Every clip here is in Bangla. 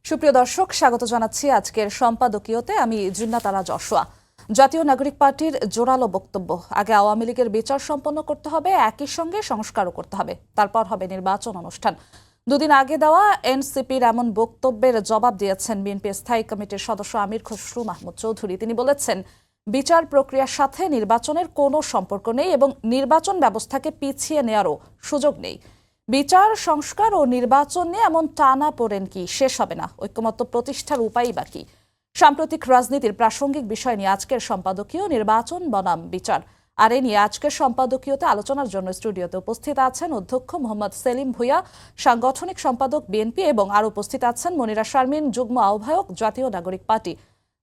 সুপ্রিয় দর্শক, স্বাগত জানাচ্ছি আজকের সম্পাদকীয়তে। আমি জিন্নাত আলা যশোয়া। জাতীয় নাগরিক পার্টির জোরালো বক্তব্য, আগে আওয়ামী লীগের বিচার সম্পন্ন করতে হবে, একই সঙ্গে সংস্কারও করতে হবে, তারপর হবে নির্বাচন অনুষ্ঠান। দুদিন আগে দেওয়া এনসিপির এমন বক্তব্যের জবাব দিয়েছেন বিএনপির স্থায়ী কমিটির সদস্য আমির খসরু মাহমুদ চৌধুরী। তিনি বলেছেন, বিচার প্রক্রিয়ার সাথে নির্বাচনের কোনো সম্পর্ক নেই এবং নির্বাচন ব্যবস্থাকে পিছিয়ে নেওয়ারও সুযোগ নেই। বিচার, সংস্কার ও নির্বাচন নিয়ে এমন টানা পড়েন কি শেষ হবে না? ঐক্যমত্য প্রতিষ্ঠার উপায় বাকি। সাম্প্রতিক রাজনীতির প্রাসঙ্গিক বিষয় নিয়ে আজকের সম্পাদকীয় নির্বাচন বনাম বিচার। আর এ নিয়ে আজকের সম্পাদকীয়তে আলোচনার জন্য স্টুডিওতে উপস্থিত আছেন অধ্যক্ষ মোহাম্মদ সেলিম ভূঁইয়া, সাংগঠনিক সম্পাদক বিএনপি, এবং আরও উপস্থিত আছেন মনিরা শারমিন, যুগ্ম আহ্বায়ক জাতীয় নাগরিক পার্টি।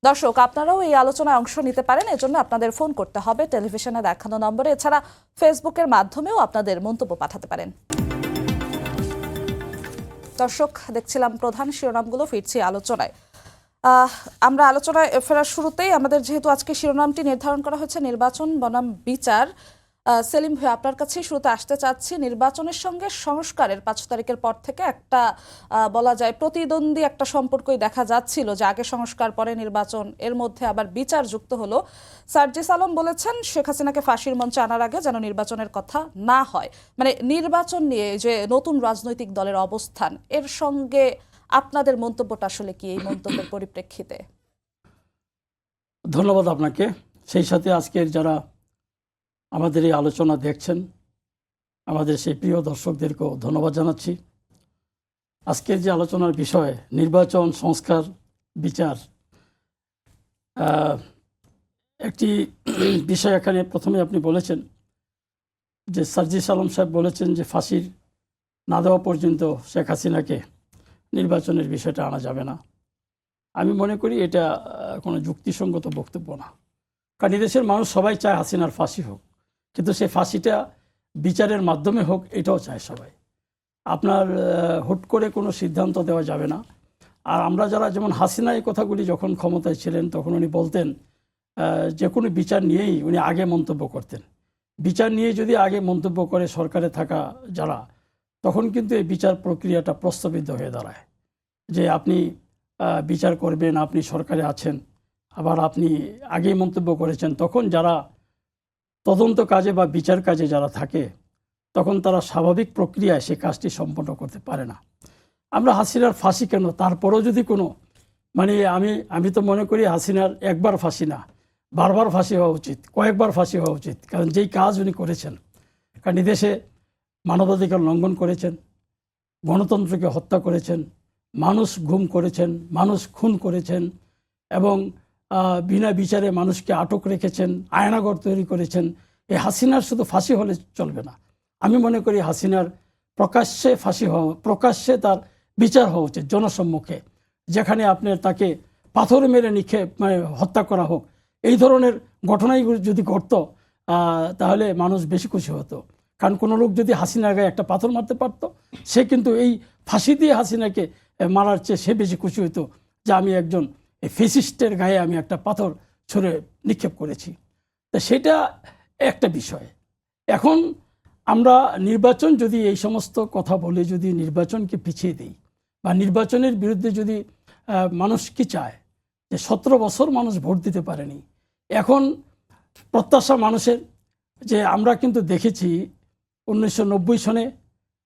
দর্শক, আপনারাও এই আলোচনায় অংশ নিতে পারেন। এজন্য আপনাদের ফোন করতে হবে টেলিভিশনে দেখানো নম্বরে। এছাড়া ফেসবুকের মাধ্যমেও আপনাদের মন্তব্য পাঠাতে পারেন। দর্শক, দেখছিলাম প্রধান শিরোনামগুলো, ফিরছি আলোচনায়। আমরা আলোচনায় ফেরার শুরুতেই আমাদের যেহেতু আজকে শিরোনামটি নির্ধারণ করা হয়েছে নির্বাচন বনাম বিচার, সেলিম ভাই, আপনার কাছে শুরুতে আসতে চাচ্ছি। নির্বাচনের সঙ্গে সংস্কারের 5 তারিখের পর থেকে একটা বলা যায় প্রতিদ্বন্দ্বী একটা সম্পর্কই দেখা যাচ্ছিল, যে আগে সংস্কার পরে নির্বাচন, এর মধ্যে আবার বিচার যুক্ত হলো। সার্জিস আলম বলেছেন শেখ হাসিনাকে ফাঁসির মঞ্চে আনার আগে যেন নির্বাচনের কথা না হয়। মানে নির্বাচন নিয়ে যে নতুন রাজনৈতিক দলের অবস্থান, এর সঙ্গে আপনাদের মন্তব্যটা আসলে কি, এই মন্তব্যের পরিপ্রেক্ষিতে? ধন্যবাদ আপনাকে, সেই সাথে আজকের যারা আমাদের এই আলোচনা দেখছেন, আমাদের সেই প্রিয় দর্শকদেরকেও ধন্যবাদ জানাচ্ছি। আজকের যে আলোচনার বিষয় নির্বাচন, সংস্কার, বিচার, একটি বিষয় এখানে প্রথমে আপনি বলেছেন যে সার্জিস আলম সাহেব বলেছেন যে ফাঁসির না দেওয়া পর্যন্ত শেখ হাসিনাকে নির্বাচনের বিষয়টা আনা যাবে না। আমি মনে করি এটা কোনো যুক্তিসঙ্গত বক্তব্য না। কারণ দেশের মানুষ সবাই চায় হাসিনার ফাঁসি হোক, কিন্তু সেই ফাঁসিটা বিচারের মাধ্যমে হোক, এটাও চায় সবাই। আপনার হুট করে কোনো সিদ্ধান্ত দেওয়া যাবে না। আর আমরা যারা, যেমন হাসিনা এই কথাগুলি যখন ক্ষমতায় ছিলেন তখন উনি বলতেন যে কোনো বিচার নিয়েই উনি আগে মন্তব্য করতেন। বিচার নিয়ে যদি আগে মন্তব্য করে সরকারে থাকা যারা, তখন কিন্তু এই বিচার প্রক্রিয়াটা প্রশ্নবিদ্ধ হয়ে দাঁড়ায়। যে আপনি বিচার করবেন, আপনি সরকারে আছেন, আবার আপনি আগেই মন্তব্য করেছেন, তখন যারা তদন্ত কাজে বা বিচার কাজে যারা থাকে, তখন তারা স্বাভাবিক প্রক্রিয়ায় সে কাজটি সম্পন্ন করতে পারে না। আমরা হাসিনার ফাঁসি কেন, তারপরও যদি কোনো আমি তো মনে করি হাসিনার একবার ফাঁসি না, বারবার ফাঁসি হওয়া উচিত, কয়েকবার ফাঁসি হওয়া উচিত। কারণ যেই কাজ উনি করেছেন, কারণ দেশে মানবাধিকার লঙ্ঘন করেছেন, গণতন্ত্রকে হত্যা করেছেন, মানুষ গুম করেছেন, মানুষ খুন করেছেন, এবং বিনা বিচারে মানুষকে আটক রেখেছেন, আয়নাঘর তৈরি করেছেন। এই হাসিনার শুধু ফাঁসি হলে চলবে না। আমি মনে করি হাসিনার প্রকাশ্যে ফাঁসি হওয়া, প্রকাশ্যে তার বিচার হওয়া উচিত, জনসম্মুখে, যেখানে আপনার তাকে পাথর মেরে হত্যা করা হোক। এই ধরনের ঘটনাই যদি ঘটতো তাহলে মানুষ বেশি খুশি হতো। কারণ কোনো লোক যদি হাসিনার গায়ে একটা পাথর মারতে পারতো, সে কিন্তু এই ফাঁসি দিয়ে হাসিনাকে মারার চেয়ে সে বেশি খুশি হতো যে আমি একজন ফেসিস্টের গায়ে আমি একটা পাথর ছুঁড়ে নিক্ষেপ করেছি। তা সেটা একটা বিষয়। এখন আমরা নির্বাচন যদি এই সমস্ত কথা বলে যদি নির্বাচনকে পিছিয়ে দিই, বা নির্বাচনের বিরুদ্ধে যদি মানুষ কি চায়, যে 17 বছর মানুষ ভোট দিতে পারেনি, এখন প্রত্যাশা মানুষের, যে আমরা কিন্তু দেখেছি 1990 সনে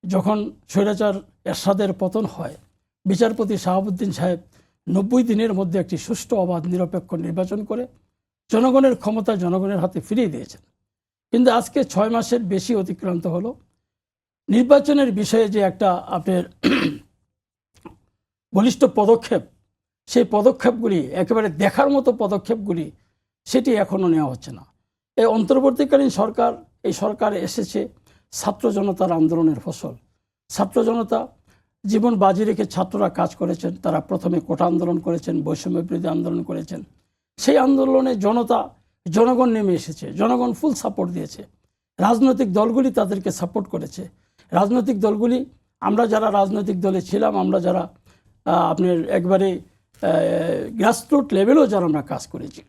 যখন স্বৈরাচার এরশাদের পতন হয়, বিচারপতি শাহাবুদ্দিন সাহেব 90 দিনের মধ্যে একটি সুষ্ঠু, অবাধ, নিরপেক্ষ নির্বাচন করে জনগণের ক্ষমতা জনগণের হাতে ফিরিয়ে দিয়েছেন। কিন্তু আজকে 6 মাসের বেশি অতিক্রান্ত হলো। নির্বাচনের বিষয়ে যে একটা আপনার বলিষ্ঠ পদক্ষেপ, সেই পদক্ষেপগুলি একেবারে দেখার মতো পদক্ষেপগুলি, সেটি এখনও নেওয়া হচ্ছে না। এই অন্তর্বর্তীকালীন সরকার, এই সরকার এসেছে ছাত্র জনতার আন্দোলনের ফসল। ছাত্র জনতা জীবন বাজি রেখে ছাত্ররা কাজ করেছেন। তারা প্রথমে কোটা আন্দোলন করেছেন, বৈষম্য বিরোধী আন্দোলন করেছেন। সেই আন্দোলনে জনগণ নেমে এসেছে, জনগণ ফুল সাপোর্ট দিয়েছে। রাজনৈতিক দলগুলি তাদেরকে সাপোর্ট করেছে। রাজনৈতিক দলগুলি, আমরা যারা রাজনৈতিক দলে ছিলাম, আমরা যারা আপনার একবারে গ্রাসরুট লেভেলেও যারা আমরা কাজ করেছি,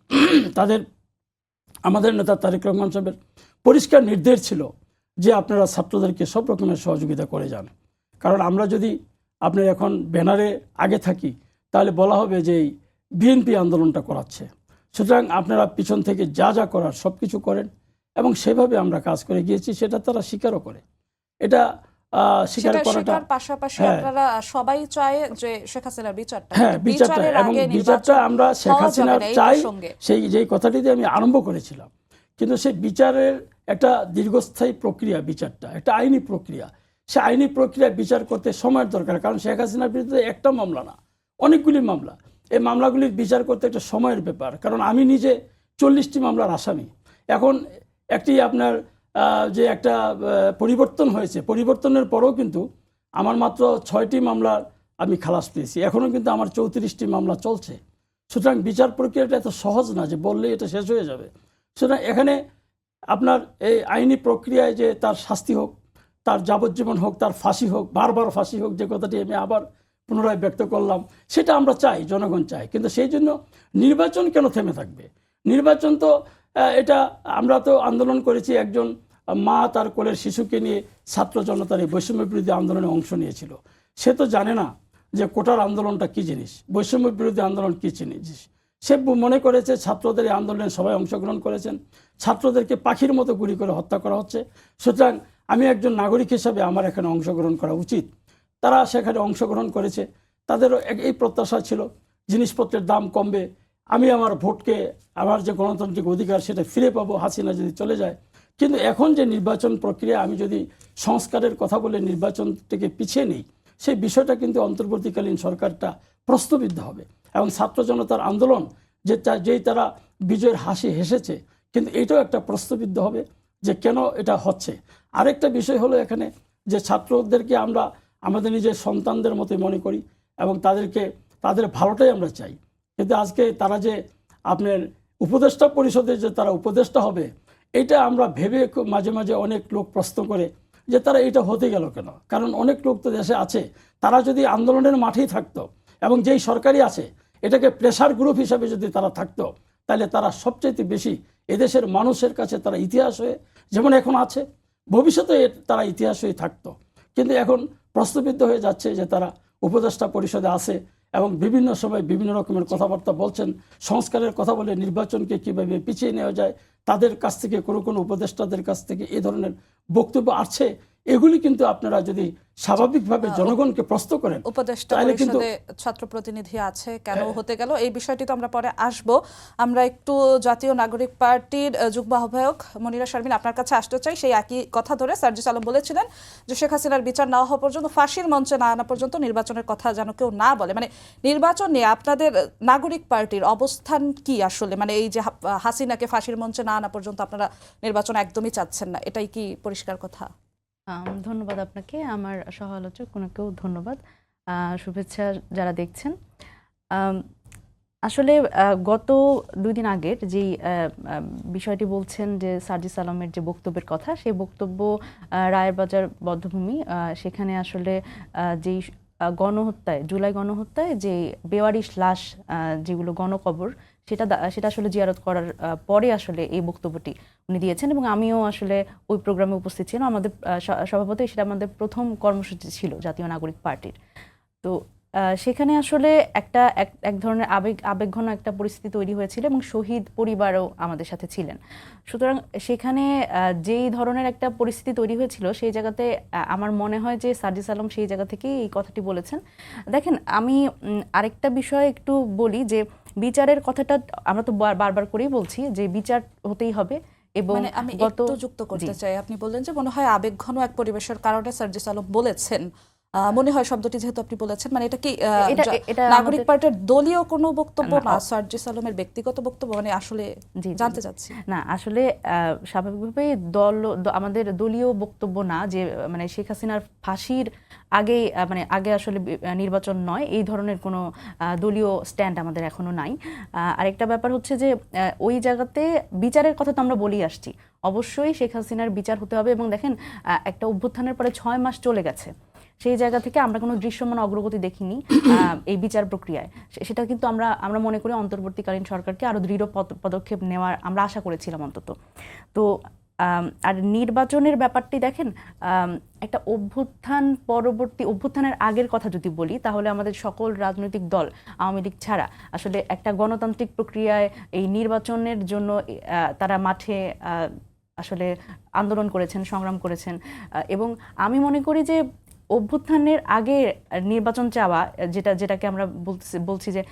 আমাদের নেতা তারেক রহমান সাহেবের পরিষ্কার নির্দেশ ছিল যে আপনারা ছাত্রদেরকে সব রকমের সহযোগিতা করে যান। কারণ আমরা যদি আপনার এখন ব্যানারে আগে থাকি, তাহলে বলা হবে যে এই বিএনপি আন্দোলনটা করাচ্ছে। সুতরাং আপনারা পিছন থেকে যা যা করার সব কিছু করেন, এবং সেভাবে আমরা কাজ করে গিয়েছি, সেটা তারা স্বীকারও করে। এটা স্বীকার সেটা করাটা, শেখার পাশাপাশি হ্যাঁ, আপনারা সবাই চায় যে শেখ হাসিনার বিচারটা, হ্যাঁ, কিন্তু বিচারটা, বিচারের এবং আগে বিচারটা নির্বাচন আমরা শেখ হওয়া যাবে হাসিনার না, এই চাই, প্রসঙ্গে সেই যেই কথাটি দিয়ে আমি আরম্ভ করেছিলাম। কিন্তু সেই বিচারের একটা দীর্ঘস্থায়ী প্রক্রিয়া, বিচারটা একটা আইনি প্রক্রিয়া। সে আইনি প্রক্রিয়া বিচার করতে সময়ের দরকার, কারণ শেখ হাসিনার বিরুদ্ধে একটা মামলা না, অনেকগুলি মামলা। এই মামলাগুলির বিচার করতে একটা সময়ের ব্যাপার, কারণ আমি নিজে 40টি মামলার আসামি। এখন একটি আপনার যে একটা পরিবর্তন হয়েছে, পরিবর্তনের পরেও কিন্তু আমার মাত্র 6টি মামলার আমি খালাস পেয়েছি, এখনও কিন্তু আমার 34টি মামলা চলছে। সুতরাং বিচার প্রক্রিয়াটা এত সহজ না যে বললেই এটা শেষ হয়ে যাবে। সুতরাং এখানে আপনার এই আইনি প্রক্রিয়ায় যে তার শাস্তি হোক, তার যাবজ্জীবন হোক, তার ফাঁসি হোক, বারবার ফাঁসি হোক, যে কথাটি আমি আবার পুনরায় ব্যক্ত করলাম, সেটা আমরা চাই, জনগণ চায়। কিন্তু সেই জন্য নির্বাচন কেন থেমে থাকবে? নির্বাচন তো এটা আমরা তো আন্দোলন করেছি, একজন মা তার কোলের শিশুকে নিয়ে ছাত্র জনতার এই বৈষম্য বিরোধী আন্দোলনে অংশ নিয়েছিল। সে তো জানে না যে কোটার আন্দোলনটা কী জিনিস, বৈষম্য বিরোধী আন্দোলন কী জিনিস। সে মনে করেছে ছাত্রদের এই আন্দোলনে সবাই অংশগ্রহণ করেছেন, ছাত্রদেরকে পাখির মতো গুলি করে হত্যা করা হচ্ছে। সুতরাং আমি একজন নাগরিক হিসাবে আমার এখানে অংশগ্রহণ করা উচিত। তারা সেখানে অংশগ্রহণ করেছে, তাদেরও এই প্রত্যাশা ছিল জিনিসপত্রের দাম কমবে, আমি আমার ভোটকে, আমার যে গণতান্ত্রিক অধিকার সেটা ফিরে পাবো হাসিনা যদি চলে যায়। কিন্তু এখন যে নির্বাচন প্রক্রিয়া, আমি যদি সংস্কারের কথা বলে নির্বাচন থেকে পিছিয়ে নিই, সেই বিষয়টা কিন্তু অন্তর্বর্তীকালীন সরকারটা প্রশ্নবিদ্ধ হবে। এবং ছাত্র জনতার আন্দোলন যেই তারা বিজয়ের হাসি হেসেছে, কিন্তু এটাও একটা প্রশ্নবিদ্ধ হবে যে কেন এটা হচ্ছে। আরেকটা বিষয় হলো এখানে যে ছাত্রদেরকে আমরা আমাদের নিজের সন্তানদের মতোই মনে করি, এবং তাদের ভালোটাই আমরা চাই। কিন্তু আজকে তারা যে আপনার উপদেষ্টা পরিষদের যে তারা উপদেষ্টা হবে, এটা আমরা ভেবে মাঝে মাঝে অনেক লোক প্রশ্ন করে যে তারা এটা হতে গেল কেন। কারণ অনেক লোক তো দেশে আছে, তারা যদি আন্দোলনের মাঠেই থাকতো, এবং যেই সরকারি আছে এটাকে প্রেসার গ্রুপ হিসাবে যদি তারা থাকতো, তাহলে তারা সবচেয়ে বেশি এদেশের মানুষের কাছে তারা ইতিহাস হয়ে, যেমন এখন আছে, ভবিষ্যতে তারা ইতিহাস হয়ে থাকতো। কিন্তু এখন প্রশ্নবিদ্ধ হয়ে যাচ্ছে যে তারা উপদেষ্টা পরিষদে আছে এবং বিভিন্ন সময় বিভিন্ন রকমের কথাবার্তা বলছেন, সংস্কারের কথা বলে নির্বাচনকে কীভাবে পিছিয়ে নেওয়া যায়, তাদের কাছ থেকে কোনো উপদেষ্টাদের কাছ থেকে এই ধরনের বক্তব্য আসছে। এগুলি কিন্তু আপনারা যদি স্বাভাবিকভাবে জনগণকে প্রশ্ন করেন, উপদেষ্টা তাহলে কিন্তু পরিষদে ছাত্র প্রতিনিধি আছে, কেন হতে গেল এই বিষয়টি তো আমরা পরে আসবো। আমরা একটু জাতীয় নাগরিক পার্টির যুগ্ম আহ্বায়ক মনিরা শারমিন আপনার কাছে আসতে চাই। সেই একই কথা ধরে সার্জিস আলম বলেছিলেন যে শেখ হাসিনার বিচার না হওয়া পর্যন্ত, ফাঁসির মঞ্চে না আনা পর্যন্ত নির্বাচনের কথা যেন কেউ না বলে। মানে নির্বাচন নিয়ে আপনাদের নাগরিক পার্টির অবস্থান কি আসলে? মানে এই যে হাসিনাকে ফাঁসির মঞ্চে না আনা পর্যন্ত আপনারা নির্বাচন একদমই চাচ্ছেন না, এটাই কি পরিষ্কার কথা? ধন্যবাদ আপনাকে, আমার সহ আলোচক ওনাকেও ধন্যবাদ, শুভেচ্ছা যারা দেখছেন। আসলে গত 2 দিন আগের যেই বিষয়টি বলছেন যে সার্জিস আলমের যে বক্তব্যের কথা, সেই বক্তব্য রায়েরবাজার বধ্যভূমি, সেখানে আসলে যেই গণহত্যায়, জুলাই গণহত্যায় যে বেওয়ারিশ লাশ যেগুলো গণকবর, সেটা আসলে জিয়ারত করার পরে আসলে এই বক্তব্যটি উনি দিয়েছেন, এবং আমিও আসলে ওই প্রোগ্রামে উপস্থিত ছিলাম। আমাদের স্বভাবতই সেটা আমাদের প্রথম কর্মসূচি ছিল জাতীয় নাগরিক পার্টির। তো সেখানে আসলে এক ধরনের আবেগঘন একটা পরিস্থিতি তৈরি হয়েছিল, এবং শহীদ পরিবারও আমাদের সাথে ছিলেন। সুতরাং সেখানে যেই ধরনের একটা পরিস্থিতি তৈরি হয়েছিল, সেই জায়গাতে আমার মনে হয় যে সার্জিস আলম সেই জায়গা থেকেই এই কথাটি বলেছেন। দেখেন, আমি আরেকটা বিষয় একটু বলি যে বিচারের কথাটা আমরা তো বারবার করেই বলছি যে বিচার হতেই হবে। এবং আমি একটু যুক্ত করতে চাই, আপনি বললেন যে মনে হয় আবেগঘন এক পরিবেশের কারণে সার্জিস আলম বলেছেন, মনে হয় শব্দটি যেহেতু আপনি বলেছেন, মানে এটা কি নাগরিক পার্টির দলীয় কোনো বক্তব্য না, সার্জিস আলমের ব্যক্তিগত বক্তব্য? মানে আসলে জানতে চাচ্ছি। না, আসলে স্বাভাবিকভাবেই আমাদের দলীয় বক্তব্য না যে মানে শেখ হাসিনার ফাঁসির আগে আসলে নির্বাচন নয়, এই ধরনের কোনো দলীয় স্ট্যান্ড আমাদের এখনো নাই। আরেকটা ব্যাপার হচ্ছে যে ওই জায়গাতে বিচারের কথা তো আমরা বলেই আসছি, অবশ্যই শেখ হাসিনার বিচার হতে হবে। এবং দেখেন, একটা অভ্যুত্থানের পরে 6 মাস চলে গেছে, সেই জায়গা থেকে আমরা কোনো দৃশ্যমান অগ্রগতি দেখিনি এই বিচার প্রক্রিয়ায়। সেটা কিন্তু আমরা মনে করি অন্তর্বর্তীকালীন সরকারকে আরো দৃঢ় পদক্ষেপ নেওয়ার আমরা আশা করেছিলাম অন্তত। তো আর নির্বাচনের ব্যাপারটি দেখেন, একটা অভ্যুত্থানের আগের কথা যদি বলি, তাহলে আমাদের সকল রাজনৈতিক দল আওয়ামী লীগ ছাড়া আসলে একটা গণতান্ত্রিক প্রক্রিয়ায় এই নির্বাচনের জন্য তারা মাঠে আসলে আন্দোলন করেছেন, সংগ্রাম করেছেন। এবং আমি মনে করি যে অভ্যুত্থানের আগে নির্বাচন চাওয়া, যেটাকে আমরা বলছি যে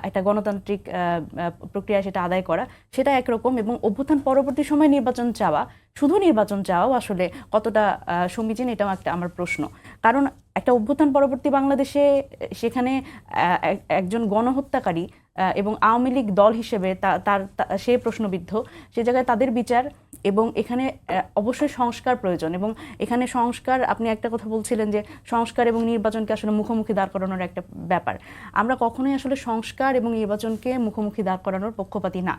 একটা গণতান্ত্রিক প্রক্রিয়া সেটা আদায় করা, সেটা একরকম। এবং অভ্যুত্থান পরবর্তী সময়ে নির্বাচন চাওয়া, শুধু নির্বাচন চাওয়াও আসলে কতটা সমীচীন, এটাও একটা আমার প্রশ্ন। কারণ একটা অভ্যুত্থান পরবর্তী বাংলাদেশে সেখানে একজন গণহত্যাকারী এবং আওয়ামী লীগ দল হিসেবে সে প্রশ্নবিদ্ধ, সে জায়গায় তাদের বিচার, এবং এখানে অবশ্যই সংস্কার প্রয়োজন। এবং এখানে সংস্কার, আপনি একটা কথা বলছিলেন যে সংস্কার এবং নির্বাচনকে আসলে মুখোমুখি দাঁড় করানোর একটা ব্যাপার। আমরা কখনোই আসলে সংস্কার এবং নির্বাচনকে মুখোমুখি দাঁড় করানোর পক্ষপাতী না।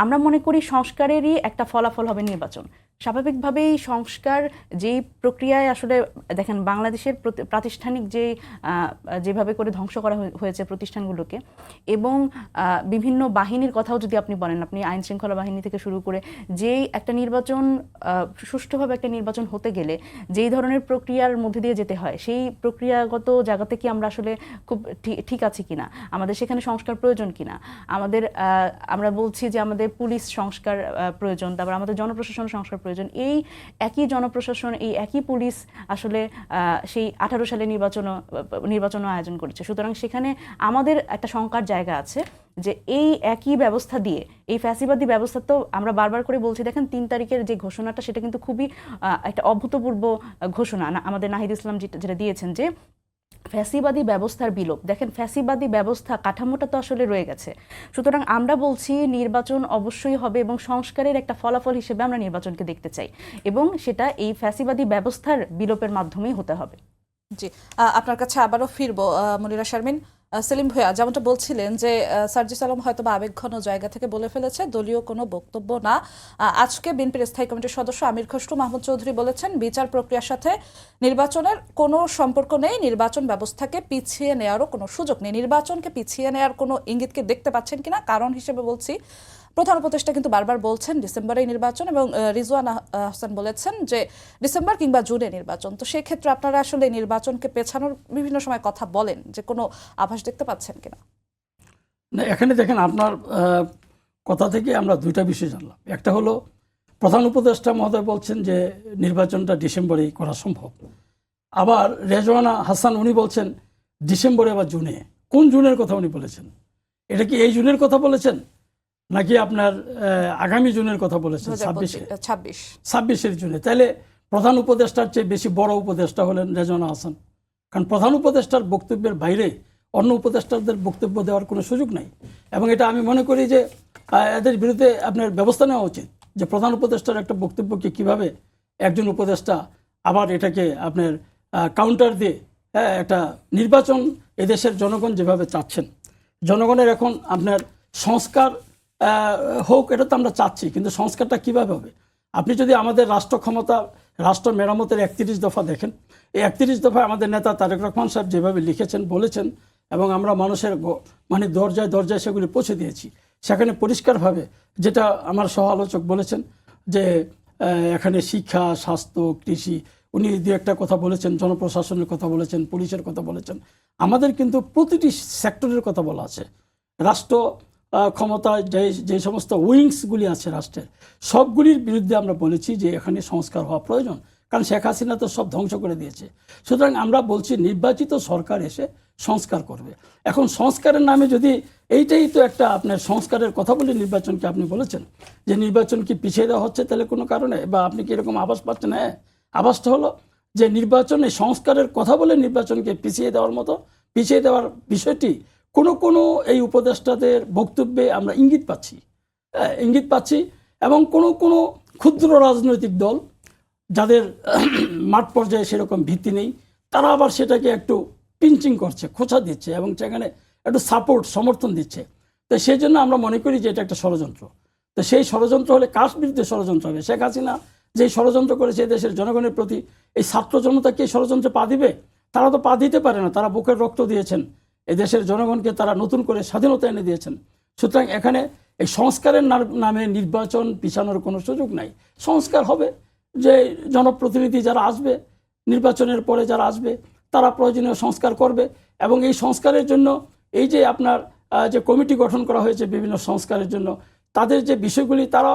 আমরা মনে করি সংস্কারেরই একটা ফলাফল হবে নির্বাচন। স্বাভাবিকভাবেই সংস্কার যেই প্রক্রিয়ায় আসলে দেখেন, বাংলাদেশের প্রাতিষ্ঠানিক যেভাবে করে ধ্বংস করা হয়েছে প্রতিষ্ঠানগুলোকে, এবং বিভিন্ন বাহিনীর কথাও যদি আপনি বলেন, আপনি আইন শৃঙ্খলা বাহিনী থেকে শুরু করে, যেই একটা নির্বাচন সুষ্ঠুভাবে একটা নির্বাচন হতে গেলে যেই ধরনের প্রক্রিয়ার মধ্যে দিয়ে যেতে হয়, সেই প্রক্রিয়াগত জায়গাতে কি আমরা আসলে খুব ঠিক আছি কিনা, আমাদের সেখানে সংস্কার প্রয়োজন কিনা, আমরা বলছি যে আমাদের পুলিশ সংস্কার প্রয়োজন, তারপর আমাদের জনপ্রশাসন সংস্কার প্রয়োজন। এই একই জনপ্রশাসন, এই একই পুলিশ আসলে সেই 18 সালে নির্বাচনও আয়োজন করেছে। সুতরাং সেখানে আমাদের একটা শঙ্কার জায়গা আছে যে এই একই ব্যবস্থা দিয়ে, এই ফ্যাসিবাদী ব্যবস্থা, তো আমরা বারবার করে বলছি, দেখেন 3 তারিখের যে ঘোষণাটা, সেটা কিন্তু খুবই একটা অভূতপূর্ব ঘোষণা আমাদের নাহিদ ইসলাম যেটা দিয়েছেন, যে ফ্যাসিবাদী ব্যবস্থার বিলোপ। দেখেন, ফ্যাসিবাদী ব্যবস্থা কাঠামোটা তো আসলে রয়ে গেছে। সুতরাং আমরা বলছি নির্বাচন অবশ্যই হবে, এবং সংস্কারের একটা ফলাফল হিসেবে আমরা নির্বাচনকে দেখতে চাই, এবং সেটা এই ফ্যাসিবাদী ব্যবস্থার বিলোপের মাধ্যমেই হতে হবে। জি, আপনার কাছে আবারও ফিরবো মনিরা শারমিন। সেলিম ভূঁইয়া যেমনটা বলছিলেন যে সার্জিস আলম হয়তো বা আবেগঘন জায়গা থেকে বলে ফেলেছে, দলীয় কোনো বক্তব্য না। আজকে বিএনপির স্থায়ী কমিটির সদস্য আমির খসরু মাহমুদ চৌধুরী বলেছেন বিচার প্রক্রিয়ার সাথে নির্বাচনের কোনো সম্পর্ক নেই, নির্বাচন ব্যবস্থাকে পিছিয়ে নেওয়ারও কোনো সুযোগ নেই। নির্বাচনকে পিছিয়ে নেওয়ার কোনো ইঙ্গিতকে দেখতে পাচ্ছেন কিনা? কারণ হিসেবে বলছি, প্রধান উপদেষ্টা কিন্তু বারবার বলছেন ডিসেম্বরে নির্বাচন, এবং রিজওয়ান হাসান বলেছেন যে ডিসেম্বর কিংবা জুনে নির্বাচন। তো সেই ক্ষেত্রে আপনারা আসলে নির্বাচনকে পেছানোর বিভিন্ন সময় কথা বলেন, যে কোনো আভাস দেখতে পাচ্ছেন কিনা? না, এখানে দেখেন, আপনার কথা থেকে আমরা দুইটা বিষয় জানলাম। একটা হলো প্রধান উপদেষ্টা মহোদয় বলছেন যে নির্বাচনটা ডিসেম্বরেই করা সম্ভব। আবার রেজওয়ানা হাসান উনি বলছেন ডিসেম্বরে বা জুনে। কোন জুনের কথা উনি বলেছেন? এটা কি এই জুনের কথা বলেছেন, নাকি আপনার আগামী জুনের কথা বলেছেন? 26 জুনে। তাহলে প্রধান উপদেষ্টার চেয়ে বেশি বড় উপদেষ্টা হলেন রেজওয়ানা হাসান। কারণ প্রধান উপদেষ্টার বক্তব্যের বাইরে অন্য উপদেষ্টাদের বক্তব্য দেওয়ার কোনো সুযোগ নাই। এবং এটা আমি মনে করি যে এদের বিরুদ্ধে আপনার ব্যবস্থা নেওয়া উচিত, যে প্রধান উপদেষ্টার একটা বক্তব্যকে কিভাবে একজন উপদেষ্টা আবার এটাকে আপনার কাউন্টার দিয়ে, একটা নির্বাচন এদেশের জনগণ যেভাবে চাচ্ছেন, জনগণের এখন আপনার সংস্কার হোক, এটা তো আমরা চাচ্ছি, কিন্তু সংস্কারটা কিভাবে হবে? আপনি যদি আমাদের রাষ্ট্র ক্ষমতা, রাষ্ট্র মেরামতের 31 দফা দেখেন, এই 31 দফায় আমাদের নেতা তারেক রহমান সাহেব যেভাবে লিখেছেন, বলেছেন, এবং আমরা মানুষের মানে দরজায় দরজায় সেগুলি পৌঁছে দিয়েছি, সেখানে পরিষ্কারভাবে, যেটা আমার সহ আলোচক বলেছেন, যে এখানে শিক্ষা, স্বাস্থ্য, কৃষি, উনি দু একটা কথা বলেছেন, জনপ্রশাসনের কথা বলেছেন, পুলিশের কথা বলেছেন। আমাদের কিন্তু প্রতিটি সেক্টরের কথা বলা আছে। রাষ্ট্র ক্ষমতায় যে সমস্ত উইংসগুলি আছে রাষ্ট্রের, সবগুলির বিরুদ্ধে আমরা বলেছি যে এখানে সংস্কার হওয়া প্রয়োজন, কারণ শেখ হাসিনা তো সব ধ্বংস করে দিয়েছে। সুতরাং আমরা বলছি নির্বাচিত সরকার এসে সংস্কার করবে। এখন সংস্কারের নামে যদি এইটাই তো একটা আপনার সংস্কারের কথা বলে নির্বাচনকে আপনি বলেছেন যে নির্বাচন কি পিছিয়ে দেওয়া হচ্ছে, তাহলে কোনো কারণে, বা আপনি কি এরকম আভাস পাচ্ছেন? হ্যাঁ, আভাসটা হলো যে নির্বাচনে সংস্কারের কথা বলে নির্বাচনকে পিছিয়ে দেওয়ার বিষয়টি কোনো এই উপদেষ্টাদের বক্তব্যে আমরা ইঙ্গিত পাচ্ছি। এবং কোনো ক্ষুদ্র রাজনৈতিক দল যাদের মাঠ পর্যায়ে সেরকম ভিত্তি নেই, তারা আবার সেটাকে একটু পিঞ্চিং করছে, খোঁচা দিচ্ছে, এবং সেখানে একটু সমর্থন দিচ্ছে। তো সেই জন্য আমরা মনে করি যে এটা একটা ষড়যন্ত্র। তো সেই ষড়যন্ত্র হলে কার বিরুদ্ধে ষড়যন্ত্র হবে? শেখ হাসিনা যে ষড়যন্ত্র করেছে দেশের জনগণের প্রতি, এই ছাত্র জনতা কি ষড়যন্ত্রে পা দিবে? তারা তো পা দিতে পারে না। তারা বুকের রক্ত দিয়েছেন, এই দেশের জনগণকে তারা নতুন করে স্বাধীনতা এনে দিয়েছেন। সুতরাং এখানে এই সংস্কারের নামে নির্বাচন পিছানোর কোনো সুযোগ নাই। সংস্কার হবে, যে জনপ্রতিনিধি যারা আসবে, নির্বাচনের পরে যারা আসবে তারা প্রয়োজনীয় সংস্কার করবে, এবং এই সংস্কারের জন্য এই যে আপনার যে কমিটি গঠন করা হয়েছে বিভিন্ন সংস্কারের জন্য, তাদের যে বিষয়গুলি তারা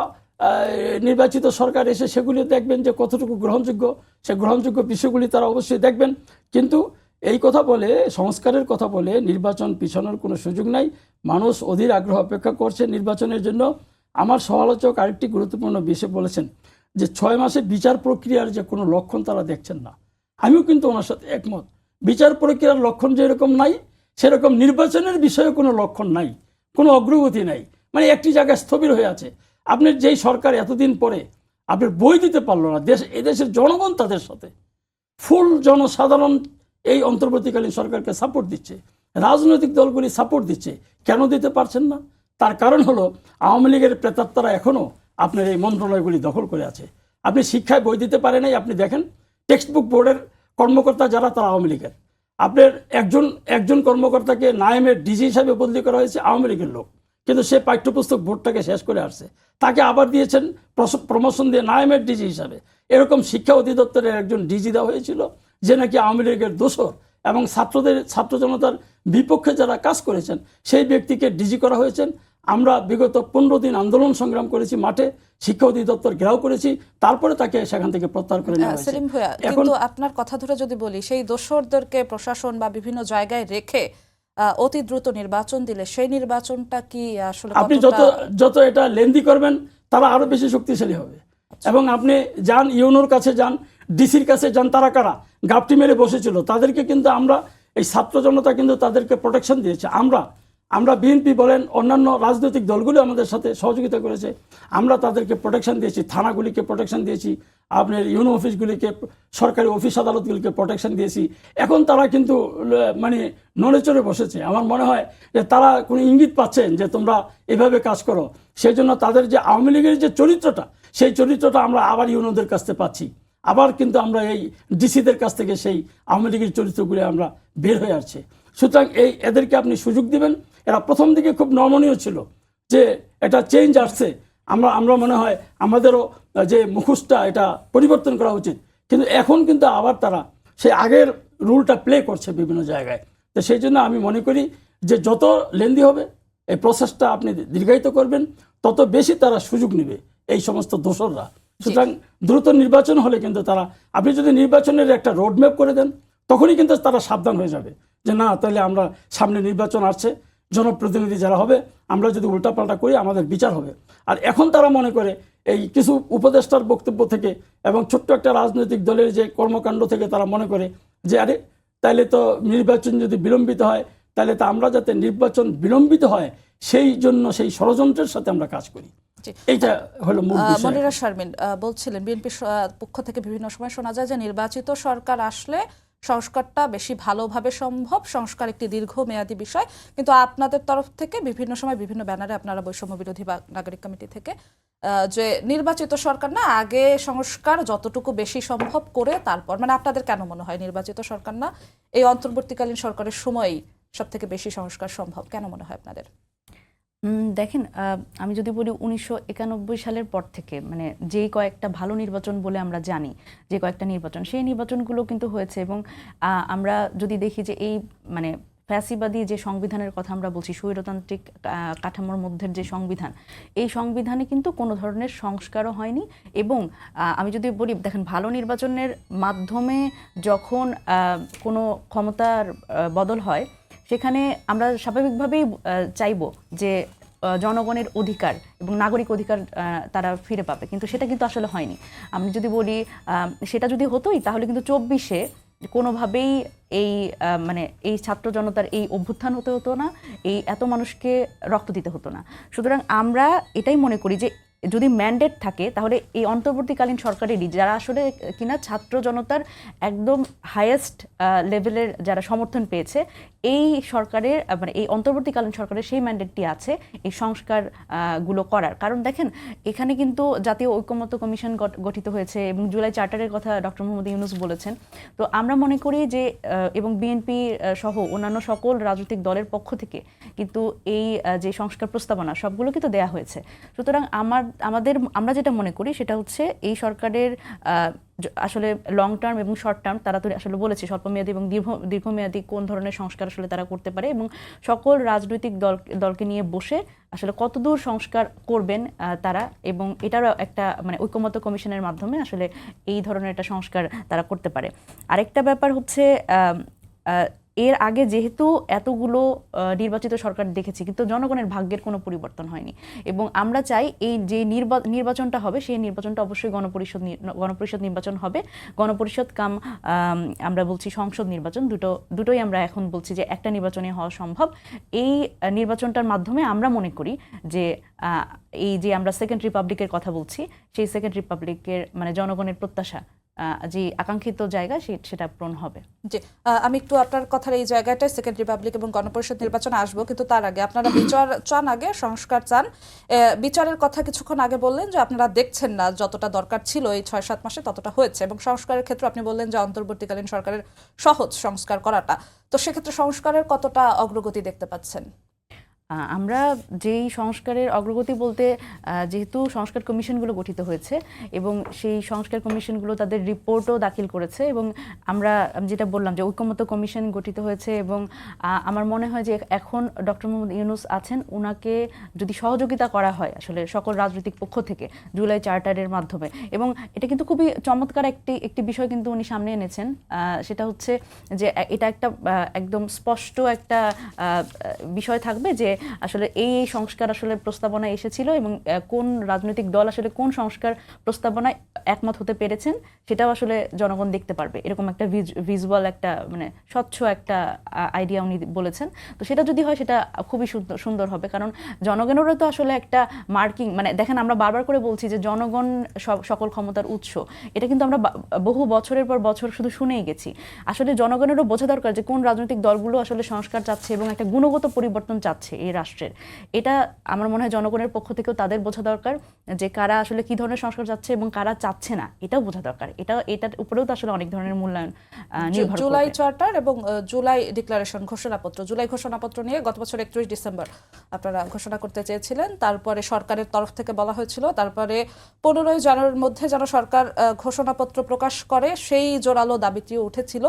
নির্বাচিত সরকার এসে সেগুলি দেখবেন যে কতটুকু গ্রহণযোগ্য, সে গ্রহণযোগ্য বিষয়গুলি তারা অবশ্যই দেখবেন। কিন্তু এই কথা বলে, সংস্কারের কথা বলে নির্বাচন পিছানোর কোনো সুযোগ নাই। মানুষ অধীর আগ্রহ অপেক্ষা করছে নির্বাচনের জন্য। আমার সমালোচক আরেকটি গুরুত্বপূর্ণ বিষয় বলেছেন যে 6 মাসে বিচার প্রক্রিয়ার যে কোনো লক্ষণ তারা দেখছেন না। আমিও কিন্তু ওনার সাথে একমত। বিচার প্রক্রিয়ার লক্ষণ যেরকম নাই, সেরকম নির্বাচনের বিষয়ে কোনো লক্ষণ নাই, কোনো অগ্রগতি নাই, মানে একটি জায়গায় স্থবির হয়ে আছে। আপনার যেই সরকার এতদিন পরে আপনার বই দিতে পারলো না, এদেশের জনগণ তাদের সাথে, ফুল জনসাধারণ এই অন্তর্বর্তীকালীন সরকারকে সাপোর্ট দিচ্ছে, রাজনৈতিক দলগুলি সাপোর্ট দিচ্ছে। কেন দিতে পারছেন না? তার কারণ হলো আওয়ামী লীগের প্রেতাত্মারা এখনও আপনার এই মন্ত্রণালয়গুলি দখল করে আছে। আপনি শিক্ষায় বই দিতে পারে নাই, আপনি দেখেন টেক্সট বুক বোর্ডের কর্মকর্তা যারা, তারা আওয়ামী লীগের। আপনার একজন কর্মকর্তাকে নায়েমের ডিজি হিসাবে বদলি করা হয়েছে, আওয়ামী লীগের লোক, কিন্তু সে পাঠ্যপুস্তক বোর্ডটাকে শেষ করে আসছে। তাকে আবার দিয়েছেন প্রমোশন দিয়ে নায়েমের ডিজি হিসাবে। এরকম শিক্ষা অধিদপ্তরের একজন ডিজি দেওয়া হয়েছিল যে নাকি আওয়ামী লীগের দোসর, এবং ছাত্র জনতার বিপক্ষে যারা কাজ করেছেন সেই ব্যক্তিকে ডিজি করা হয়েছেন। আমরা বিগত 15 দিন আন্দোলন সংগ্রাম করেছি, মাঠে শিক্ষা অধিদপ্তর ঘেরাও করেছি, তারপরে তাকে সেখান থেকে প্রত্যাহার করে নেওয়া হয়েছে। সেলিম ভাইয়া, কিন্তু আপনার কথা ধরে যদি বলি, সেই দোসরদেরকে প্রশাসন বা বিভিন্ন জায়গায় রেখে অতি দ্রুত নির্বাচন দিলে সেই নির্বাচনটা কি আসলে আপনি যত এটা লেন্দি করবেন তারা আরো বেশি শক্তিশালী হবে। এবং আপনি যান ইউনোর কাছে, যান ডিসির কাছে, যান, তারা কারা গাপটি মেরে বসেছিল, তাদেরকে কিন্তু আমরা, এই ছাত্র জনতা কিন্তু তাদেরকে প্রোটেকশন দিয়েছে। আমরা বিএনপি বলেন, অন্যান্য রাজনৈতিক দলগুলো আমাদের সাথে সহযোগিতা করেছে, আমরা তাদেরকে প্রোটেকশন দিয়েছি, থানাগুলিকে প্রোটেকশন দিয়েছি, আপনার ইউনো অফিসগুলিকে, সরকারি অফিস আদালতগুলিকে প্রোটেকশন দিয়েছি। এখন তারা কিন্তু মানে নড়ে চড়ে বসেছে। আমার মনে হয় যে তারা কোনো ইঙ্গিত পাচ্ছেন যে তোমরা এভাবে কাজ করো, সেই জন্য তাদের যে আওয়ামী লীগের যে চরিত্রটা, সেই চরিত্রটা আমরা আবার ইউনোদের কাছ থেকে পাচ্ছি। আবার কিন্তু আমরা এই ডিসিদের কাছ থেকে সেই আওয়ামী লীগের চরিত্রগুলি আমরা বের হয়ে আসছে। সুতরাং এদেরকে আপনি সুযোগ দিবেন। এরা প্রথম দিকে খুব নমনীয় ছিল যে এটা চেঞ্জ আসছে, আমরা মনে হয় আমাদেরও যে মুখোশটা এটা পরিবর্তন করা উচিত, কিন্তু এখন কিন্তু আবার তারা সেই আগের রুলটা প্লে করছে বিভিন্ন জায়গায়। তো সেই জন্য আমি মনে করি যে যত লেন্দি হবে এই প্রসেসটা আপনি দীর্ঘায়িত করবেন, তত বেশি তারা সুযোগ নেবে এই সমস্ত দোসররা। সুতরাং দ্রুত নির্বাচন হলে কিন্তু তারা, আপনি যদি নির্বাচনের একটা রোডম্যাপ করে দেন, তখনই কিন্তু তারা সাবধান হয়ে যাবে যে না, তাহলে আমরা সামনে নির্বাচন আসছে, জনপ্রতিনিধি যারা হবে, আমরা যদি উল্টাপাল্টা করি আমাদের বিচার হবে। আর এখন তারা মনে করে এই কিছু উপদেষ্টার বক্তব্য থেকে এবং ছোট্ট একটা রাজনৈতিক দলের যে কর্মকাণ্ড থেকে তারা মনে করে যে আরে তাইলে তো নির্বাচন যদি বিলম্বিত হয়, তাহলে তো আমরা যাতে নির্বাচন বিলম্বিত হয় সেই জন্য সেই ষড়যন্ত্রের সাথে আমরা কাজ করি। এইটা হলো মূল বিষয়। মনিরা শারমিন বলছিলেন, বিএনপির পক্ষ থেকে বিভিন্ন সময় শোনা যায় যে নির্বাচিত সরকার আসলে সংস্কারটা বেশি ভালোভাবে সম্ভব, সংস্কার একটি দীর্ঘমেয়াদী বিষয়, কিন্তু আপনাদের তরফ থেকে বিভিন্ন সময় বিভিন্ন ব্যানারে আপনারা বৈষম্য বিরোধী বা নাগরিক কমিটি থেকে যে নির্বাচিত সরকার না, আগে সংস্কার যতটুকু বেশি সম্ভব করে তারপর, মানে আপনাদের কেন মনে হয় নির্বাচিত সরকার না, এই অন্তর্বর্তীকালীন সরকারের সময়ই সব থেকে বেশি সংস্কার সম্ভব, কেন মনে হয় আপনাদের? দেখেন, আমি যদি বলি 1991 সালের পর থেকে, মানে যেই কয়েকটা ভালো নির্বাচন বলে আমরা জানি, যে কয়েকটা নির্বাচন, সেই নির্বাচনগুলো কিন্তু হয়েছে। এবং আমরা যদি দেখি যে এই মানে ফ্যাসিবাদী যে সংবিধানের কথা আমরা বলছি, স্বৈরতান্ত্রিক কাঠামোর মধ্যে যে সংবিধান, এই সংবিধানে কিন্তু কোনো ধরনের সংস্কারও হয়নি। এবং আমি যদি বলি, দেখেন, ভালো নির্বাচনের মাধ্যমে যখন কোনো ক্ষমতার বদল হয়, সেখানে আমরা স্বাভাবিকভাবেই চাইব যে জনগণের অধিকার এবং নাগরিক অধিকার তারা ফিরে পাবে, কিন্তু সেটা কিন্তু আসলে হয়নি। আমি যদি বলি সেটা যদি হতোই, তাহলে কিন্তু 24-এ কোনোভাবেই এই মানে এই ছাত্র জনতার এই অভ্যুত্থান হতে হতো না, এই এত মানুষকে রক্ত দিতে হতো না। সুতরাং আমরা এটাই মনে করি যে যদি ম্যান্ডেট থাকে তাহলে এই অন্তর্বর্তীকালীন সরকারেরই যারা আসলে কিনা ছাত্র জনতার একদম হাইয়েস্ট লেভেলের যারা সমর্থন পেয়েছে, এই সরকারের মানে এই অন্তর্বর্তীকালীন সরকারের সেই ম্যান্ডেটটি আছে এই সংস্কার গুলো করার। কারণ দেখেন এখানে কিন্তু জাতীয় ঐকমত্য কমিশন গঠিত হয়েছে এবং জুলাই চার্টারের কথা ডক্টর মোহাম্মদ ইউনূস বলেছেন। তো আমরা মনে করি যে এবং বিএনপি সহ অন্যান্য সকল রাজনৈতিক দলের পক্ষ থেকে কিন্তু এই যে সংস্কার প্রস্তাবনা সবগুলো কিন্তু দেয়া হয়েছে। সুতরাং আমরা যেটা মনে করি সেটা হচ্ছে এই সরকারের আসলে লং টার্ম এবং শর্ট টার্ম তারা তো আসলে বলেছে স্বল্পমেয়াদী এবং দীর্ঘমেয়াদী কোন ধরনের সংস্কার আসলে তারা করতে পারে এবং সকল রাজনৈতিক দলকে নিয়ে বসে আসলে কতদূর সংস্কার করবেন তারা, এবং এটারও একটা মানে ঐকমত্য কমিশনের মাধ্যমে আসলে এই ধরনের একটা সংস্কার তারা করতে পারে। আরেকটা ব্যাপার হচ্ছে এর আগে যেহেতু এতগুলো নির্বাচিত সরকার দেখেছি কিন্তু জনগণের ভাগ্যের কোনো পরিবর্তন হয়নি, এবং আমরা চাই এই যে নির্বাচনটা হবে সেই নির্বাচনটা অবশ্যই গণপরিষদ নির্বাচন হবে। গণপরিষদ কাম আমরা বলছি সংসদ নির্বাচন, দুটোই আমরা এখন বলছি যে একটা নির্বাচনে হওয়া সম্ভব। এই নির্বাচনটার মাধ্যমে আমরা মনে করি যে এই যে আমরা সেকেন্ড রিপাবলিকের কথা বলছি সেই সেকেন্ড রিপাবলিকের মানে জনগণের প্রত্যাশা যে আকাঙ্ক্ষিত জায়গা সেটা পূরণ হবে। জি, আমি একটু আপনার কথার এই জায়গাটায় সেকেন্ড রিপাবলিক এবং গণপরিষদ নির্বাচনে আসবো, কিন্তু তার আগে আপনারা বিচার চান, আগে সংস্কার চান। বিচারের কথা কিছুক্ষণ আগে বললেন যে আপনারা দেখছেন না যতটা দরকার ছিল এই 6-7 মাসে ততটা হয়েছে, এবং সংস্কারের ক্ষেত্রে আপনি বললেন যে অন্তর্বর্তীকালীন সরকারের সহজ সংস্কার করাটা, তো সেক্ষেত্রে সংস্কারের কতটা অগ্রগতি দেখতে পাচ্ছেন? আমরা যেই সংস্কারের অগ্রগতি বলতে যেহেতু সংস্কার কমিশনগুলো গঠিত হয়েছে এবং সেই সংস্কার কমিশনগুলো তাদের রিপোর্টও দাখিল করেছে, এবং আমরা যেটা বললাম যে ঐকমত্য কমিশন গঠিত হয়েছে, এবং আমার মনে হয় যে এখন ডক্টর মোহাম্মদ ইউনূস আছেন, ওনাকে যদি সহযোগিতা করা হয় আসলে সকল রাজনৈতিক পক্ষ থেকে জুলাই চার্টারের মাধ্যমে, এবং এটা কিন্তু খুবই চমৎকার একটি বিষয় কিন্তু উনি সামনে এনেছেন, সেটা হচ্ছে যে এটা একটা একদম স্পষ্ট একটা বিষয় থাকবে যে আসলে এই সংস্কার আসলে প্রস্তাবনা এসেছিল এবং কোন রাজনৈতিক দল আসলে কোন সংস্কার প্রস্তাবনায় একমত হতে পেরেছেন সেটাও আসলে জনগণ দেখতে পারবে। এরকম একটা ভিজুয়াল একটা মানে স্বচ্ছ একটা আইডিয়া উনি বলেছেন। তো সেটা যদি হয় সেটা খুবই সুন্দর হবে, কারণ জনগণেরও তো আসলে একটা মার্কিং, মানে দেখেন আমরা বারবার করে বলছি যে জনগণ সকল ক্ষমতার উৎস, এটা কিন্তু আমরা বহু বছরের পর বছর শুধু শুনেই গেছি। আসলে জনগণেরও বোঝা দরকার যে কোন রাজনৈতিক দলগুলো আসলে সংস্কার চাচ্ছে এবং একটা গুণগত পরিবর্তন চাচ্ছে এই রাষ্ট্রের। এটা আমার মনে হয় জনগণের পক্ষ থেকেও তাদের বোঝা দরকার যে কারা আসলে কি ধরনের সংস্কার চাচ্ছে এবং কারা চাচ্ছে না, এটাও বোঝা দরকার। এটার উপরেও তো আসলে অনেক ধরনের মূল্যায়ন নির্ভর করবে। জুলাই চার্টার এবং জুলাই ডিক্লারেশন ঘোষণাপত্র, জুলাই ঘোষণাপত্র নিয়ে গত বছর 31 ডিসেম্বর আপনারা ঘোষণা করতে চেয়েছিলেন, তারপরে সরকারের তরফ থেকে বলা হয়েছিল তারপরে 15 জানুয়ারির মধ্যে যেন সরকার ঘোষণাপত্র প্রকাশ করে, সেই জোরালো দাবিটিও উঠেছিল।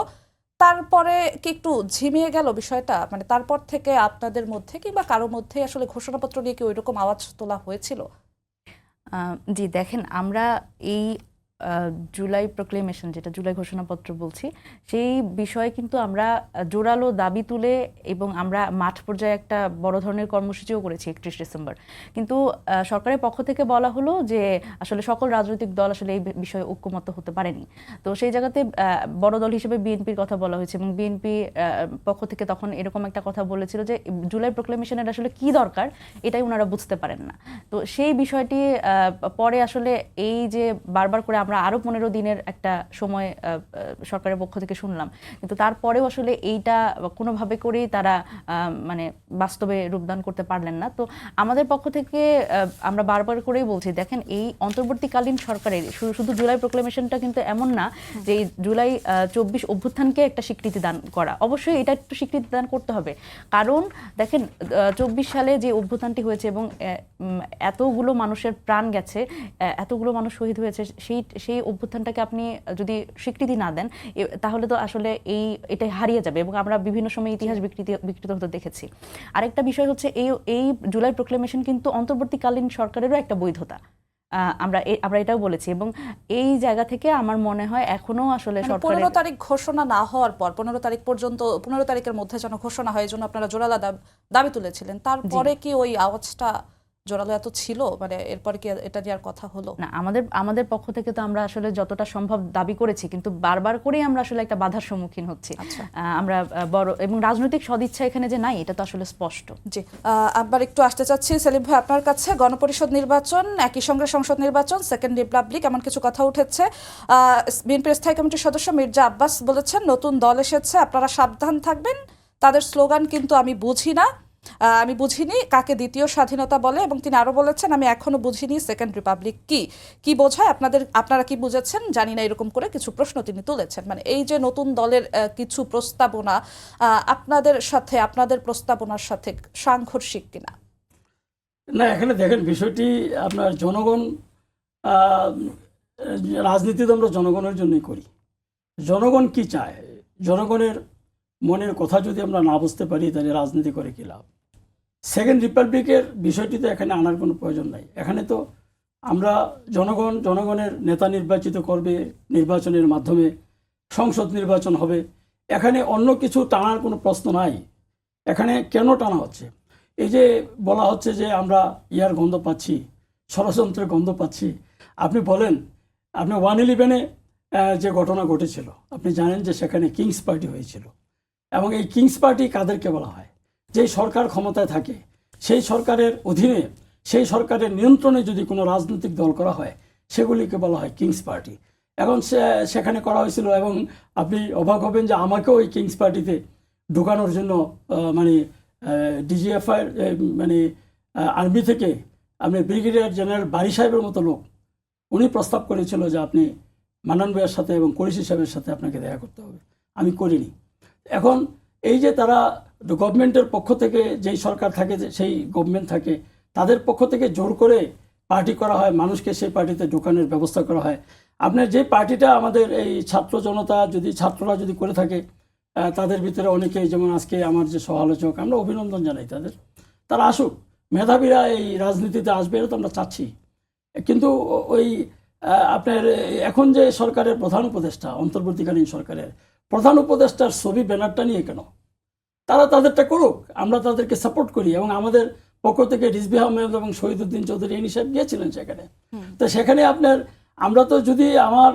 তারপরে কি একটু ঝিমিয়ে গেল বিষয়টা? মানে তারপর থেকে আপনাদের মধ্যে কিংবা কারো মধ্যে আসলে ঘোষণাপত্র নিয়ে কি ওইরকম আওয়াজ তোলা হয়েছিল? জি দেখেন, আমরা এই জুলাই প্রক্লেমেশন, যেটা জুলাই ঘোষণাপত্র বলছি, সেই বিষয়ে কিন্তু আমরা জোরালো দাবি তুলে এবং আমরা মাঠ পর্যায়ে একটা বড় ধরনের কর্মসূচিও করেছি 31 ডিসেম্বর। কিন্তু সরকারের পক্ষ থেকে বলা হলো যে আসলে সকল রাজনৈতিক দল আসলে এই বিষয়ে ঐক্যমত্য হতে পারেনি। তো সেই জায়গাতে বড় দল হিসেবে বিএনপির কথা বলা হয়েছে, এবং বিএনপি পক্ষ থেকে তখন এরকম একটা কথা বলেছিল যে জুলাই প্রক্লেমেশনের আসলে কি দরকার এটাই ওনারা বুঝতে পারেন না। তো সেই বিষয়টি পরে আসলে এই যে বারবার করে আমরা আরো 15 দিনের একটা সময় সরকারের পক্ষ থেকে শুনলাম, কিন্তু তারপরেও আসলে এইটা কোনোভাবে করেই তারা মানে বাস্তবে রূপদান করতে পারলেন না। তো আমাদের পক্ষ থেকে আমরা বারবার করেই বলছি, দেখেন এই অন্তর্বর্তীকালীন সরকারের শুধু জুলাই প্রক্লেমেশনটা কিন্তু এমন না যে এই জুলাই 24 অভ্যুত্থানকে একটা স্বীকৃতি দান করা, অবশ্যই এটা একটু স্বীকৃতি দান করতে হবে। কারণ দেখেন 24 সালে যে অভ্যুত্থানটি হয়েছে এবং এতগুলো মানুষের প্রাণ গেছে, এতগুলো মানুষ শহীদ হয়েছে, সেই অভ্যুত্থানটাকে আপনি যদি স্বীকৃতি না দেন তাহলে তো আসলে এটা হারিয়ে যাবে, এবং আমরা বিভিন্ন সময় ইতিহাস বিকৃত হতে দেখেছি। আরেকটা বিষয় হচ্ছে এই জুলাই প্রক্লেমেশন কিন্তু অন্তর্বর্তীকালীন সরকারেরও একটা বৈধতা, আমরা এটাও বলেছি, এবং এই জায়গা থেকে আমার মনে হয় এখনো আসলে 15 তারিখ ঘোষণা না হওয়ার পর 15 তারিখ পর্যন্ত 15 তারিখের মধ্যে যেন ঘোষণা হয়, এই জন্য আপনারা জোরালো দাবি তুলেছিলেন। তারপরে কি ওই আওয়াজটা জোরালো এত ছিল, মানে এরপরে কি এটা নিয়ে আর কথা হলো? না, আমাদের পক্ষ থেকে তো আমরা আসলে যতটা সম্ভব দাবি করেছি, কিন্তু বারবার করেই আমরা আসলে একটা বাধার সম্মুখীন হচ্ছি। আচ্ছা। আমরা বড় এবং রাজনৈতিক সদিচ্ছা এখানে যে নাই, এটা তো আসলে স্পষ্ট। জি, আবার একটু আসতে চাচ্ছি সেলিম ভাই আপনার কাছে। গণপরিষদ নির্বাচন, একই সঙ্গে সংসদ নির্বাচন, সেকেন্ড রিপাবলিক, এমন কিছু কথা উঠেছে। বিএনপির স্থায়ী কমিটির সদস্য মির্জা আব্বাস বলেছেন নতুন দল এসেছে, আপনারা সাবধান থাকবেন। তাদের স্লোগান কিন্তু আমি বুঝি না, আমি বুঝিনি কাকে দ্বিতীয় স্বাধীনতা বলে, এবং তিনি আরো বলেছেন আমি এখনো বুঝিনি সেকেন্ড রিপাবলিক কি বোঝায়, আপনারা কি বুঝেছেন জানি না, এরকম করে কিছু প্রশ্ন তিনি তুলেছেন। মানে এই যে নতুন দলের কিছু প্রস্তাবনা আপনাদের সাথে, আপনাদের প্রস্তাবনার সাথে সাংঘর্ষিক কিনা? না, এখানে দেখেন বিষয়টি আপনার জনগণ, আহ, রাজনীতি তো আমরা জনগণের জন্যই করি। জনগণ কি চায়, জনগণের মনের কথা যদি আমরা না বুঝতে পারি তাহলে রাজনীতি করে কী লাভ। সেকেন্ড রিপাবলিকের বিষয়টি তো এখানে আনার কোনো প্রয়োজন নাই। এখানে তো আমরা জনগণের নেতা নির্বাচিত করবে, নির্বাচনের মাধ্যমে সংসদ নির্বাচন হবে। এখানে অন্য কিছু টানার কোনো প্রশ্ন নাই। এখানে কেন টানা হচ্ছে, এই যে বলা হচ্ছে যে আমরা ইয়ার গন্ধ পাচ্ছি, ষড়যন্ত্রের গন্ধ পাচ্ছি। আপনি বলেন, আপনি 111-এ যে ঘটনা ঘটেছিল, আপনি জানেন যে সেখানে কিংস পার্টি হয়েছিল, এবং এই কিংস পার্টি কাদেরকে বলা হয়? যেই সরকার ক্ষমতায় থাকে সেই সরকারের অধীনে, সেই সরকারের নিয়ন্ত্রণে যদি কোনো রাজনৈতিক দল করা হয় সেগুলিকে বলা হয় কিংস পার্টি। এখন সেখানে করা হয়েছিল, এবং আপনি অবাক হবেন যে আমাকেও ওই কিংস পার্টিতে ঢোকানোর জন্য মানে ডিজিএফআই মানে আর্মি থেকে আপনি ব্রিগেডিয়ার জেনারেল বারি সাহেবের মতো লোক, উনি প্রস্তাব করেছিল যে আপনি মান্নান ভাইয়ের সাথে এবং কুরেশি সাহেবের সাথে আপনাকে দেখা করতে হবে। আমি করিনি। এখন এই যে তারা গভর্নমেন্টের পক্ষ থেকে, যেই সরকার থাকে সেই গভর্নমেন্ট থাকে, তাদের পক্ষ থেকে জোর করে পার্টি করা হয়, মানুষকে সেই পার্টিতে ঢোকানোর ব্যবস্থা করা হয়। আপনার যে পার্টিটা আমাদের এই ছাত্র জনতা, যদি ছাত্ররা যদি করে থাকে, তাদের ভিতরে অনেকেই, যেমন আজকে আমার যে সমালোচক, আমরা অভিনন্দন জানাই তাদের, তারা আসুক, মেধাবীরা এই রাজনীতিতে আসবে, এটা তো আমরা চাচ্ছি। কিন্তু ওই আপনার এখন যে সরকারের প্রধান উপদেষ্টা, অন্তর্বর্তীকালীন সরকারের প্রধান উপদেষ্টার ছবি ব্যানারটা নিয়ে কেন? তারা তাদেরটা করুক, আমরা তাদেরকে সাপোর্ট করি। এবং আমাদের পক্ষ থেকে রিজভী আহমেদ এবং শহীদুদ্দিন চৌধুরী ইনি সাহেব গিয়েছিলেন সেখানে। তো সেখানে আপনার, আমরা তো যদি আমার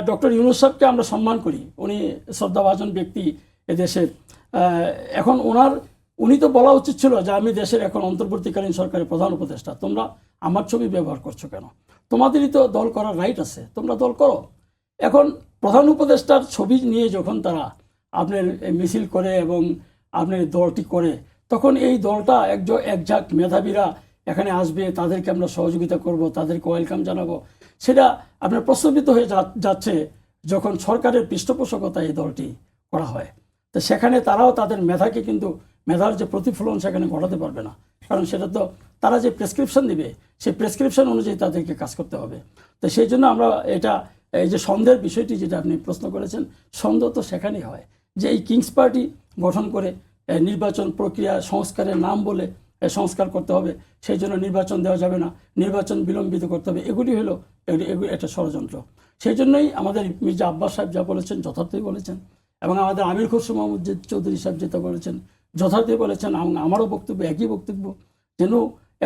ডক্টর ইউনূস সাহেবকে আমরা সম্মান করি, উনি শ্রদ্ধাভাজন ব্যক্তি এদেশের। এখন উনি তো বলা উচিত ছিল যে আমি দেশের এখন অন্তর্বর্তীকালীন সরকারের প্রধান উপদেষ্টা, তোমরা আমার ছবি ব্যবহার করছো কেন? তোমাদেরই তো দল করার রাইট আছে, তোমরা দল করো। এখন প্রধান উপদেষ্টার ছবি নিয়ে যখন তারা আপনার মিছিল করে এবং আপনার দলটি করে, তখন এই দলটা একঝাঁক মেধাবীরা এখানে আসবে, তাদেরকে আমরা সহযোগিতা করব, তাদেরকে ওয়েলকাম জানাবো। সেটা আপনার প্রস্তাবিত হয়ে যাচ্ছে যখন সরকারের পৃষ্ঠপোষকতায় এই দলটি করা হয়। তো সেখানে তারাও তাদের মেধাকে, কিন্তু মেধার যে প্রতিফলন সেখানে ঘটাতে পারবে না, কারণ সেটা তো তারা যে প্রেসক্রিপশন দিবে সেই প্রেসক্রিপশন অনুযায়ী তাদেরকে কাজ করতে হবে। তো সেই জন্য আমরা এই যে সন্দেহের বিষয়টি যেটা আপনি প্রশ্ন করেছেন, সন্দেহ তো সেখানেই হয় যে এই কিংস পার্টি গঠন করে নির্বাচন প্রক্রিয়া সংস্কারের নাম বলে সংস্কার করতে হবে, সেই জন্য নির্বাচন দেওয়া যাবে না, নির্বাচন বিলম্বিত করতে হবে, এগুলি হলো একটা ষড়যন্ত্র। সেই জন্যই আমাদের মির্জা আব্বাস সাহেব যা বলেছেন যথার্থই বলেছেন, এবং আমাদের আমির খসরু মাহমুদ চৌধুরী সাহেব যেটা বলেছেন যথার্থই বলেছেন। আমারও বক্তব্য একই বক্তব্য, যেন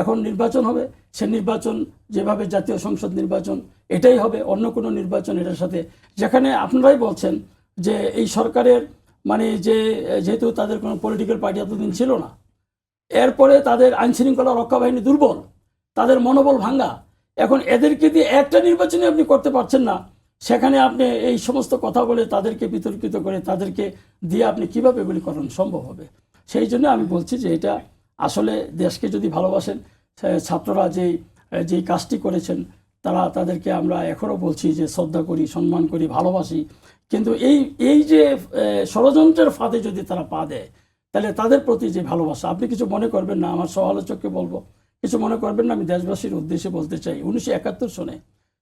এখন নির্বাচন হবে, সে নির্বাচন যেভাবে জাতীয় সংসদ নির্বাচন এটাই হবে, অন্য কোনো নির্বাচন এটার সাথে, যেখানে আপনারাই বলছেন যে এই সরকারের মানে যেহেতু তাদের কোনো পলিটিক্যাল পার্টি এতদিন ছিল না, এরপরে তাদের আইনশৃঙ্খলা রক্ষা বাহিনী দুর্বল, তাদের মনোবল ভাঙ্গা, এখন এদেরকে দিয়ে একটা নির্বাচনে আপনি করতে পারছেন না, সেখানে আপনি এই সমস্ত কথা বলে তাদেরকে বিতর্কিত করে তাদেরকে দিয়ে আপনি কীভাবে এগুলি করানো সম্ভব হবে? সেই জন্য আমি বলছি যে এটা আসলে দেশকে যদি ভালোবাসেন, ছাত্ররা যেই কাজটি করেছেন, তাদেরকে আমরা এখনও বলছি যে শ্রদ্ধা করি, সম্মান করি, ভালোবাসি। কিন্তু এই যে ষড়যন্ত্রের ফাঁদে যদি তারা পা দেয়, তাহলে তাদের প্রতি যে ভালোবাসা, আপনি কিছু মনে করবেন না, আমার সমালোচককে বলবো কিছু মনে করবেন না, আমি দেশবাসীর উদ্দেশ্যে বলতে চাই 1971 সনে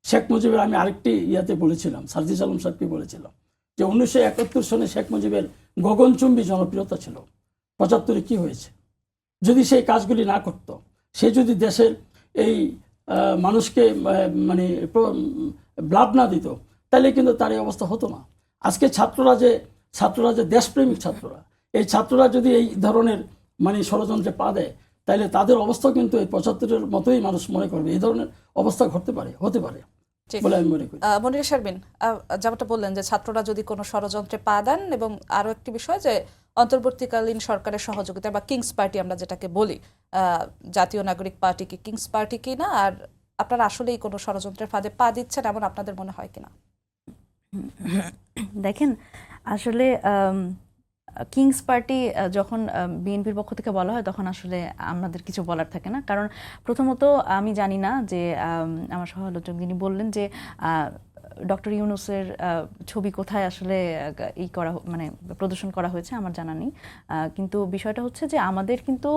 শেখ মুজিবের, আমি আরেকটি ইয়াতে বলেছিলাম, সার্জিস আলম সাহেবকে বলেছিলাম যে 1971 সনে শেখ মুজিবের গগনচুম্বী জনপ্রিয়তা ছিল, 75-এ কী হয়েছে? যদি সেই কাজগুলি না করতো, সে যদি দেশের এই মানুষকে মানে ব্লাড না দিত, তাহলে কিন্তু তার এই অবস্থা হতো না। আজকে ছাত্ররা যে দেশপ্রেমিক ছাত্ররা, এই ছাত্ররা যদি এই ধরনের মানে ষড়যন্ত্রে পা দেয়, তাইলে তাদের অবস্থা কিন্তু এই 75-এর মতোই মানুষ মনে করবে, এই ধরনের অবস্থা হতে পারে ঠিক। বলে আমি মনে করি। মনিরা শারমিন, যেমনটা বললেন যে ছাত্ররা যদি কোনো ষড়যন্ত্রে পা দেন, এবং আরো একটি বিষয় যে অন্তর্বর্তীকালীন সরকারের সহযোগিতা বা কিংস পার্টি আমরা যেটাকে বলি, জাতীয় নাগরিক পার্টি কি কিংস পার্টি কিনা, আর আপনারা আসলেই কোনো ষড়যন্ত্রের ফাঁদে পা দিচ্ছেন এমন আপনাদের মনে হয় কিনা? দেখেন, আসলে কিংস পার্টি যখন বিএনপির পক্ষ থেকে বলা হয় তখন আসলে আমাদের কিছু বলার থাকে না। কারণ প্রথমত আমি জানি না যে আমার সহ-আলোচক যিনি বললেন যে ডক্টর ইউনূসের ছবি কোথায় আসলে মানে প্রদর্শন করা হয়েছে আমার জানা নেই। কিন্তু বিষয়টা হচ্ছে যে আমাদের কিন্তু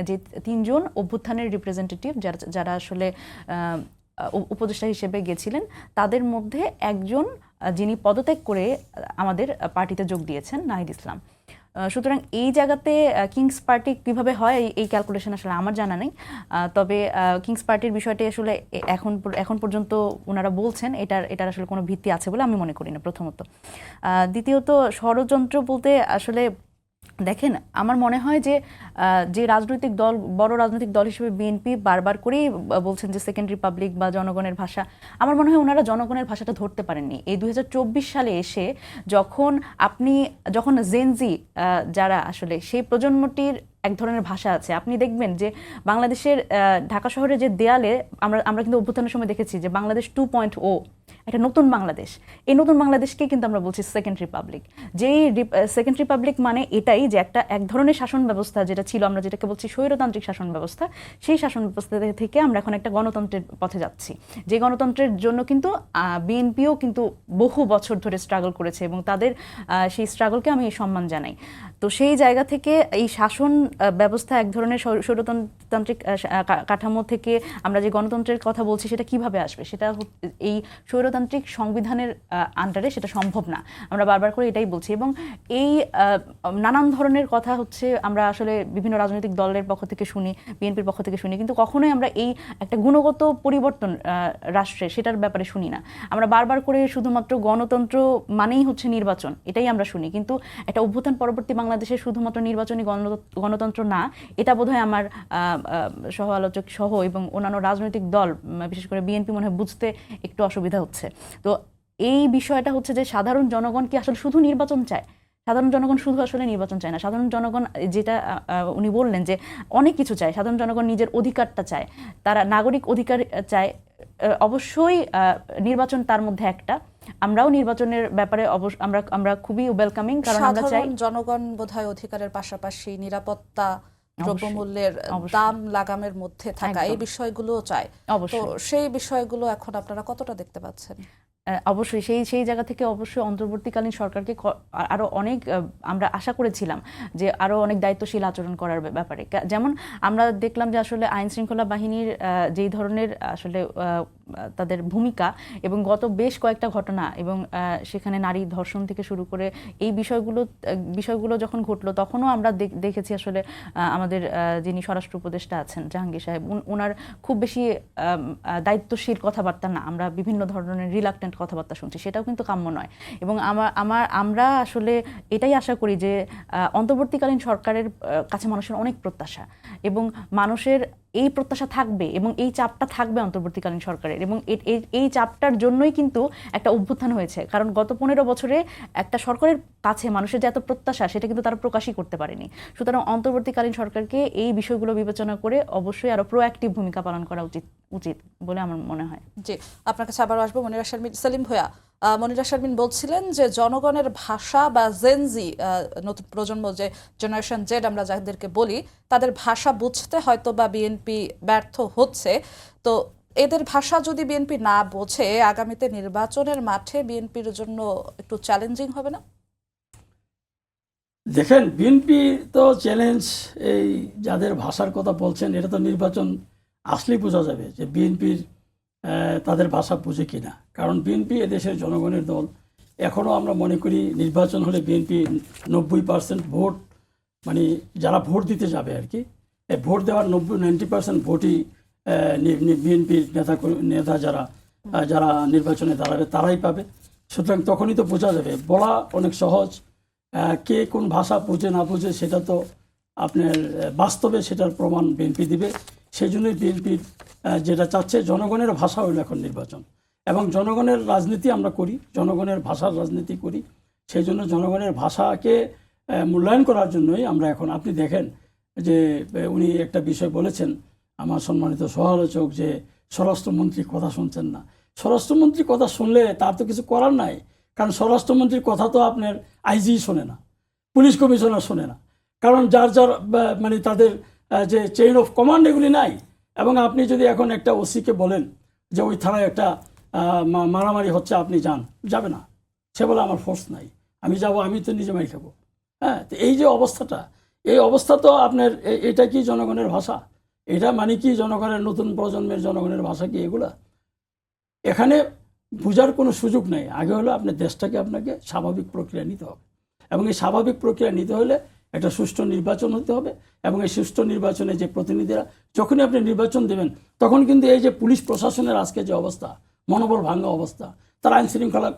যে 3 জন অভ্যুত্থানের রিপ্রেজেন্টেটিভ যারা আসলে উপদেষ্টা হিসেবে গেছিলেন, তাদের মধ্যে একজন যিনি পদত্যাগ করে আমাদের পার্টিতে যোগ দিয়েছেন, নাহিদ ইসলাম। সুতরাং এই জায়গাতে কিংস পার্টি কিভাবে হয় এই ক্যালকুলেশন আসলে আমার জানা নেই। তবে কিংস পার্টির বিষয়টি আসলে এখন পর্যন্ত ওনারা বলছেন এটার আসলে কোনো ভিত্তি আছে বলে আমি মনে করি না, প্রথমত। দ্বিতীয়ত, ষড়যন্ত্র বলতে আসলে দেখেন, আমার মনে হয় যে রাজনৈতিক দল, বড় রাজনৈতিক দল হিসেবে বিএনপি বারবার করেই বলছেন যে সেকেন্ড রিপাবলিক বা জনগণের ভাষা। আমার মনে হয় ওনারা জনগণের ভাষাটা ধরতে পারেননি। এই 2024 সালে এসে যখন জেনজি যারা আসলে সেই প্রজন্মটির এক ধরনের ভাষা আছে, আপনি দেখবেন যে বাংলাদেশের ঢাকা শহরে যে দেয়ালে আমরা কিন্তু অভ্যুত্থানের সময় দেখেছি যে বাংলাদেশ 2.0 একটা নতুন বাংলাদেশ। এই নতুন বাংলাদেশকে কিন্তু আমরা বলছি সেকেন্ড রিপাবলিক। যেই সেকেন্ড রিপাবলিক মানে এটাই যে এক ধরনের শাসন ব্যবস্থা যেটা ছিল, আমরা যেটাকে বলছি স্বৈরতান্ত্রিক শাসন ব্যবস্থা, সেই শাসন ব্যবস্থা থেকে আমরা এখন একটা গণতন্ত্রের পথে যাচ্ছি। যে গণতন্ত্রের জন্য কিন্তু বিএনপিও কিন্তু বহু বছর ধরে স্ট্রাগল করেছে এবং তাদের সেই স্ট্রাগলকে আমি সম্মান জানাই। তো সেই জায়গা থেকে এই শাসন ব্যবস্থা এক ধরনের স্বৈরতান্ত্রিক কাঠামো থেকে আমরা যে গণতন্ত্রের কথা বলছি সেটা কিভাবে আসবে, সেটা এই স্বৈরতান্ত্রিক সংবিধানের আন্ডারে সেটা সম্ভব না। আমরা বারবার করে এটাই বলছি। এবং এই নানান ধরনের কথা হচ্ছে আমরা আসলে বিভিন্ন রাজনৈতিক দলের পক্ষ থেকে শুনি, বিএনপির পক্ষ থেকে শুনি, কিন্তু কখনোই আমরা এই একটা গুণগত পরিবর্তন রাষ্ট্রে সেটার ব্যাপারে শুনি না। আমরা বারবার করে শুধুমাত্র গণতন্ত্র মানেই হচ্ছে নির্বাচন, এটাই আমরা শুনি। কিন্তু একটা অভ্যুত্থান পরবর্তী বাংলাদেশে শুধুমাত্র নির্বাচনী গণতন্ত্র না, এটা বোধহয় আমার সহ আলোচক সহ এবং অন্যান্য রাজনৈতিক দল, বিশেষ করে বিএনপি, মনে হয় বুঝতে একটু অসুবিধা হচ্ছে। তো এই বিষয়টা হচ্ছে যে সাধারণ জনগণ কি আসলে শুধু নির্বাচন চায়? সাধারণ জনগণ শুধু আসলে নির্বাচন চায় না। সাধারণ জনগণ, যেটা উনি বললেন যে অনেক কিছু চায়, সাধারণ জনগণ নিজের অধিকারটা চায়, তারা নাগরিক অধিকার চায়। অবশ্যই নির্বাচন তার মধ্যে একটা। আমরাও নির্বাচনের ব্যাপারে আমরা খুবই ওয়েলকামিং, কারণ আমরা চাই জনগণ বোধহয় অধিকারের পাশাপাশি নিরাপত্তা, দ্রব্যমূল্যের দাম লাগামের মধ্যে থাকা, এই বিষয়গুলোও চায়। তো সেই বিষয়গুলো এখন আপনারা কতটা দেখতে পাচ্ছেন? অবশ্যই সেই জায়গা থেকে অবশ্যই অন্তর্বর্তীকালীন সরকারকে আরো অনেক আমরা আশা করেছিলাম যে আরো অনেক দায়িত্বশীল আচরণ করার ব্যাপারে। যেমন আমরা দেখলাম যে আসলে আইন শৃঙ্খলা বাহিনীর যেই ধরনের আসলে তাদের ভূমিকা এবং গত বেশ কয়েকটা ঘটনা এবং সেখানে নারী ধর্ষণ থেকে শুরু করে এই বিষয়গুলো যখন ঘটলো, তখনও আমরা দেখেছি আসলে আমাদের যিনি স্বরাষ্ট্র উপদেষ্টা আছেন জাহাঙ্গীর সাহেব, ওনার খুব বেশি দায়িত্বশীল কথাবার্তা না, আমরা বিভিন্ন ধরনের রিলাক্টেন্ট কথাবার্তা শুনছি, সেটাও কিন্তু কাম্য নয়। এবং আমরা আসলে এটাই আশা করি যে অন্তর্বর্তীকালীন সরকারের কাছে মানুষের অনেক প্রত্যাশা এবং মানুষের এই প্রত্যাশা থাকবে এবং এই চাপটা থাকবে অন্তর্বর্তীকালীন সরকারের, এবং এই চাপটার জন্যই কিন্তু একটা অভ্যুত্থান হয়েছে। কারণ গত 15 বছরে একটা সরকারের কাছে মানুষের যে এত প্রত্যাশা, সেটা কিন্তু তারা প্রকাশই করতে পারেনি। সুতরাং অন্তর্বর্তীকালীন সরকারকে এই বিষয়গুলো বিবেচনা করে অবশ্যই আরো প্রোঅ্যাক্টিভ ভূমিকা পালন করা উচিত বলে আমার মনে হয়। জি, আপনার কাছে আবারও আসবো মনিরা শারমিন। সেলিম ভাইয়া, মনিরা শারমিন বলছিলেন যে জনগণের ভাষা বা জেনজি, নতুন প্রজন্ম যে জেনারেশন জেড আমরা যাদেরকে বলি, তাদের ভাষা বুঝতে হয়তো বা বিএনপি ব্যর্থ হচ্ছে। তো এদের ভাষা যদি বিএনপি না বোঝে, আগামীতে নির্বাচনের মাঠে বিএনপির জন্য একটু চ্যালেঞ্জিং হবে না? দেখেন, বিএনপি তো চ্যালেঞ্জ, এই যাদের ভাষার কথা বলছেন, এটা তো নির্বাচন আসলেই বোঝা যাবে যে বিএনপির তাদের ভাষা বুঝে কিনা। কারণ বিএনপি এদেশের জনগণের দল। এখনও আমরা মনে করি নির্বাচন হলে বিএনপি 90% ভোট, মানে যারা ভোট দিতে যাবে আর কি, ভোট দেওয়ার 90% ভোটই বিএনপির নেতা যারা নির্বাচনে দাঁড়াবে তারাই পাবে। সুতরাং তখনই তো বোঝা যাবে। বলা অনেক সহজ, কে কোন ভাষা বুঝে না বুঝে সেটা তো আপনার বাস্তবে সেটার প্রমাণ বিএনপি দিবে। সেই জন্যই বিএনপির যেটা চাচ্ছে, জনগণের ভাষা হইল এখন নির্বাচন, এবং জনগণের রাজনীতি আমরা করি, জনগণের ভাষার রাজনীতি করি। সেই জন্য জনগণের ভাষাকে মূল্যায়ন করার জন্যই আমরা এখন, আপনি দেখেন যে উনি একটা বিষয় বলেছেন, আমার সম্মানিত সহ-আলোচক, যে স্বরাষ্ট্রমন্ত্রী কথা শুনছেন না। স্বরাষ্ট্রমন্ত্রী কথা শুনলে তার তো কিছু করার নাই, কারণ স্বরাষ্ট্রমন্ত্রীর কথা তো আপনার আইজি শোনে না, পুলিশ কমিশনার শোনে না, কারণ যার যার মানে তাদের যে চেইন অফ কমান্ড এগুলি নাই। এবং আপনি যদি এখন একটা ওসিকে বলেন যে ওই থানায় একটা মারামারি হচ্ছে, আপনি যাবে না, সে বলে আমার ফোর্স নাই, আমি যাব, আমি তো নিজে মারি খাবো। হ্যাঁ, তো এই যে অবস্থাটা, এই অবস্থা তো আপনার, এটা কি জনগণের ভাষা? এটা মানে কি জনগণের, নতুন প্রজন্মের জনগণের ভাষা কি এগুলা? এখানে বোঝার কোনো সুযোগ নেই। আগে হলো আপনার দেশটাকে আপনাকে স্বাভাবিক প্রক্রিয়া নিতে হবে, এবং এই স্বাভাবিক প্রক্রিয়া নিতে হলে একটা সুষ্ঠু নির্বাচন হতে হবে। এবং এই সুষ্ঠু নির্বাচনে যে প্রতিনিধিরা, যখনই আপনি নির্বাচন দেবেন, তখন কিন্তু এই যে পুলিশ প্রশাসনের আজকে যে অবস্থা, মনোবল ভাঙ্গা অবস্থা, তারা আইন শৃঙ্খলা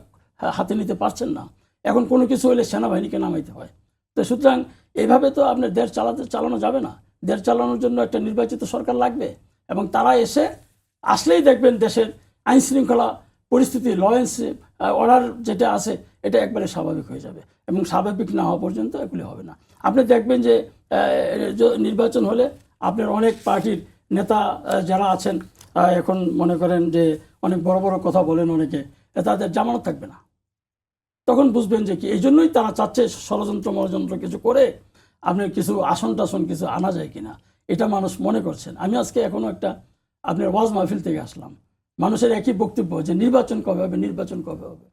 হাতে নিতে পারছেন না। এখন কোনো কিছু হলে সেনাবাহিনীকে নামাইতে হয়। তো সুতরাং এইভাবে তো আপনার দেশ চালানো যাবে না। দেশ চালানোর জন্য একটা নির্বাচিত সরকার লাগবে, এবং তারা আসলেই দেখবেন দেশের আইন শৃঙ্খলা পরিস্থিতি, ল অ্যান্ড অর্ডার যেটা আছে, এটা একবারে স্বাভাবিক হয়ে যাবে, এবং স্বাভাবিক না হওয়া পর্যন্ত এগুলি হবে না। আপনি দেখবেন যে নির্বাচন হলে আপনার অনেক পার্টির নেতা যারা আছেন, এখন মনে করেন যে অনেক বড় বড় কথা বলেন অনেকে, তাদের জামানত থাকবে না। তখন বুঝবেন যে কি, এই জন্যই তারা চাচ্ছে ষড়যন্ত্র মড়যন্ত্র কিছু করে আপনার কিছু আসন টাসন কিছু আনা যায় কিনা, এটা মানুষ মনে করছেন। আমি আজকে এখনো একটা আপনার ওয়াজ মাহফিল থেকে আসলাম, মানুষের একই বক্তব্য যে নির্বাচন কবে হবে, নির্বাচন কবে হবে।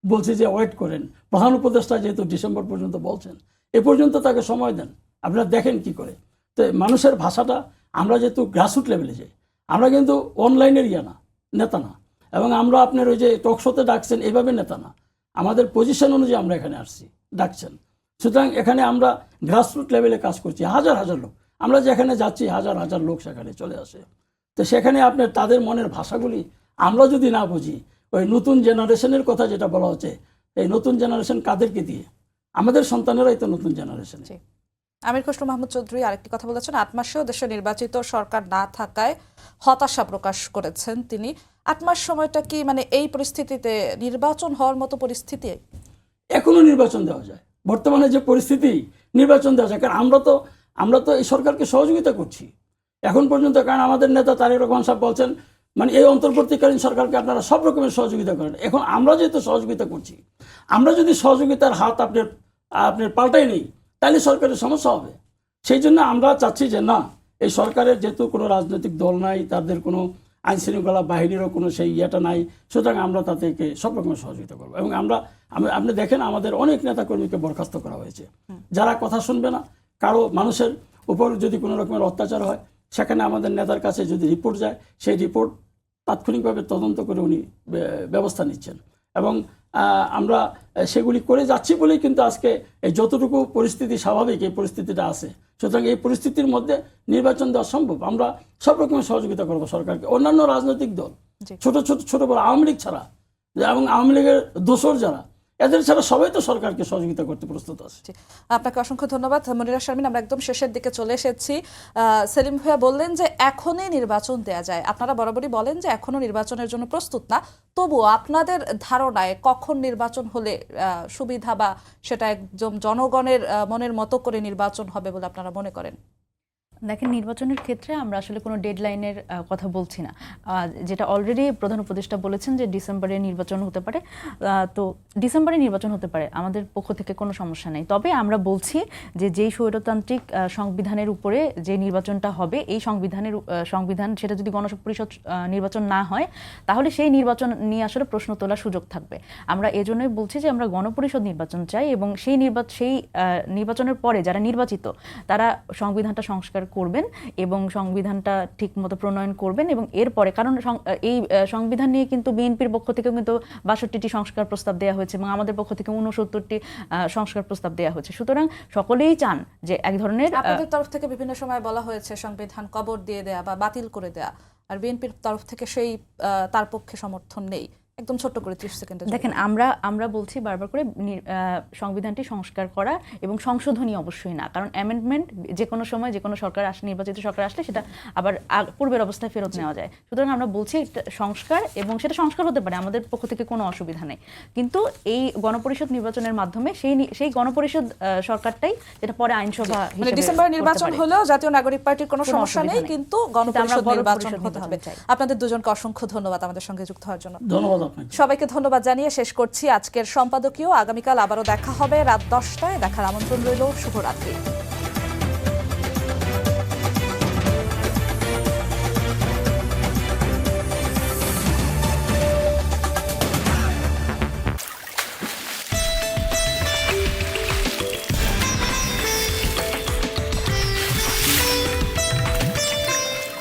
বলছি যে ওয়েট করেন, প্রধান উপদেষ্টা যেহেতু ডিসেম্বর পর্যন্ত বলছেন, এ পর্যন্ত তাকে সময় দেন, আপনারা দেখেন কি করে। তো মানুষের ভাষাটা, আমরা যেহেতু গ্রাসরুট লেভেলে যাই, আমরা কিন্তু অনলাইনের নেতা না, এবং আমরা আপনার ওই যে টকশোতে ডাকছেন এইভাবে নেতা না, আমাদের পজিশন অনুযায়ী আমরা এখানে আসছি, ডাকছেন। সুতরাং এখানে আমরা গ্রাসরুট লেভেলে কাজ করছি, হাজার হাজার লোক, আমরা যেখানে যাচ্ছি হাজার হাজার লোক সেখানে চলে আসে। তো সেখানে আপনার তাদের মনের ভাষাগুলি আমরা যদি না বুঝি, ওই নতুন জেনারেশনের কথা যেটা বলা হচ্ছে, এই নতুন জেনারেশন কাদেরকে দিয়ে? আমাদের সন্তানেরাই তো নতুন জেনারেশন। আমির খসরু মাহমুদ চৌধুরী আরেকটি কথা বলেছেন, 8 মাসেও দেশে নির্বাচিত সরকার না থাকায় হতাশা প্রকাশ করেছেন তিনি। 8 মাস সময়টা কি মানে এই পরিস্থিতিতে নির্বাচন হওয়ার মতো পরিস্থিতি? এখনো নির্বাচন দেওয়া যায়, বর্তমানে যে পরিস্থিতি, নির্বাচন দেওয়া যায়। কারণ আমরা তো এই সরকারকে সহযোগিতা করছি এখন পর্যন্ত। কারণ আমাদের নেতা তারেক রহমান সাহেব বলছেন, মানে এই অন্তর্বর্তীকালীন সরকারকে আপনারা সব রকমের সহযোগিতা করেন। এখন আমরা যেহেতু সহযোগিতা করছি, আমরা যদি সহযোগিতার হাত আপনার পাল্টাই নেই, তাহলে সরকারের সমস্যা হবে। সেই জন্য আমরা চাচ্ছি যে না, এই সরকারের যেহেতু কোনো রাজনৈতিক দল নাই, তাদের কোনো আইন শৃঙ্খলা বাহিনীরও কোনো সেই ইয়েটা নাই, সুতরাং আমরা তাদেরকে সব রকমের সহযোগিতা করবো। এবং আপনি দেখেন আমাদের অনেক নেতাকর্মীকে বরখাস্ত করা হয়েছে, যারা কথা শুনবে না। কারো মানুষের উপর যদি কোনো রকমের অত্যাচার হয়, সেখানে আমাদের নেতার কাছে যদি রিপোর্ট যায়, সেই রিপোর্ট তাৎক্ষণিকভাবে তদন্ত করে উনি ব্যবস্থা নিচ্ছেন। এবং আমরা সেগুলি করে যাচ্ছি বলেই কিন্তু আজকে এই যতটুকু পরিস্থিতি স্বাভাবিক, এই পরিস্থিতিটা আছে। সুতরাং এই পরিস্থিতির মধ্যে নির্বাচন দেওয়া সম্ভব। আমরা সব রকমের সহযোগিতা করবো সরকারকে। অন্যান্য রাজনৈতিক দল, ছোট বড়, আওয়ামী লীগ ছাড়া, এবং আওয়ামী লীগের দোসর যারা, এদের ছাড়া সবাই তো সরকারকে সহযোগিতা করতে প্রস্তুত আছে। আপনাকে অসংখ্য ধন্যবাদ মনিরা শারমিন। আমরা একদম শেষের দিকে চলে এসেছি। সেলিম ভাইয়া বললেন যে এখনই নির্বাচন দেয়া যায়, আপনারা বরাবরই বলেন যে এখনো নির্বাচনের জন্য প্রস্তুত না, তবুও আপনাদের ধারণায় কখন নির্বাচন হলে সুবিধা বা সেটা একদম জনগণের মনের মতো করে নির্বাচন হবে বলে আপনারা মনে করেন? দেখেন, নির্বাচনের ক্ষেত্রে আমরা আসলে কোনো ডেডলাইনের কথা বলছি না। যেটা অলরেডি প্রধান উপদেষ্টা বলেছেন যে ডিসেম্বরে নির্বাচন হতে পারে, তো ডিসেম্বরে নির্বাচন হতে পারে, আমাদের পক্ষ থেকে কোনো সমস্যা নেই। তবে আমরা বলছি যে যেই স্বৈরতান্ত্রিক সংবিধানের উপরে যে নির্বাচনটা হবে, এই সংবিধান সেটা যদি গণপরিষদ নির্বাচন না হয়, তাহলে সেই নির্বাচন নিয়ে আসলে প্রশ্ন তোলার সুযোগ থাকবে। আমরা এজন্যই বলছি যে আমরা গণপরিষদ নির্বাচন চাই, এবং সেই নির্বাচনের পরে যারা নির্বাচিত তারা সংবিধানটা সংস্কার করবেন এবং সংবিধানটা ঠিকমতো প্রণয়ন করবেন। এবং এরপরে, কারণ এই সংবিধান নিয়ে কিন্তু বিএনপির পক্ষ থেকে কিন্তু 62টি সংস্কার প্রস্তাব দেওয়া হয়েছে, এবং আমাদের পক্ষ থেকে 69টি সংস্কার প্রস্তাব দেওয়া হয়েছে। সুতরাং সকলেই চান যে এক ধরনের, আপনাদের তরফ থেকে বিভিন্ন সময় বলা হয়েছে সংবিধান কবর দিয়ে দেয়া বা বাতিল করে দেয়া, আর বিএনপির তরফ থেকে সেই তার পক্ষে সমর্থন নেই। একদম ছোট্ট করে 30 সেকেন্ডে দেখেন আমরা বলছি বারবার করে সংবিধানটি সংস্কার করা এবং সংশোধনী অবশ্যই না, কারণ অ্যামেন্ডমেন্ট যে কোনো সময় যে কোনো সরকার আসলে, নির্বাচিত সরকার আসলে সেটা আবার পূর্বের অবস্থায় ফেরত নেওয়া যায়। সুতরাং আমরা বলছি এটা সংস্কার, এবং সেটা সংস্কার হতে পারে, আমাদের পক্ষ থেকে কোনো অসুবিধা নেই। কিন্তু এই গণপরিষদ নির্বাচনের মাধ্যমে সেই গণপরিষদ সরকারটাই যেটা পরে আইনসভা মানে হিসেবে ডিসেম্বরে করতে নির্বাচন পারে। হলেও জাতীয় নাগরিক পার্টির কোনো কোনো সমস্যা অসুবিধা নেই, নেই। কিন্তু কিন্তু আমরা গণপরিষদ বড় নির্বাচন পরিষদ হতে হবে। চাই। আপনাদের দুজনকে অসংখ্য ধন্যবাদ আমাদের সঙ্গে যুক্ত হওয়ার জন্য। ধন্যবাদ আপনাকে। সবাইকে ধন্যবাদ জানিয়ে শেষ করছি আজকের সম্পাদকীয়। আগামীকাল আবারও দেখা হবে রাত 10টায়। দেখার আমন্ত্রণ রইল। শুভরাত্রি।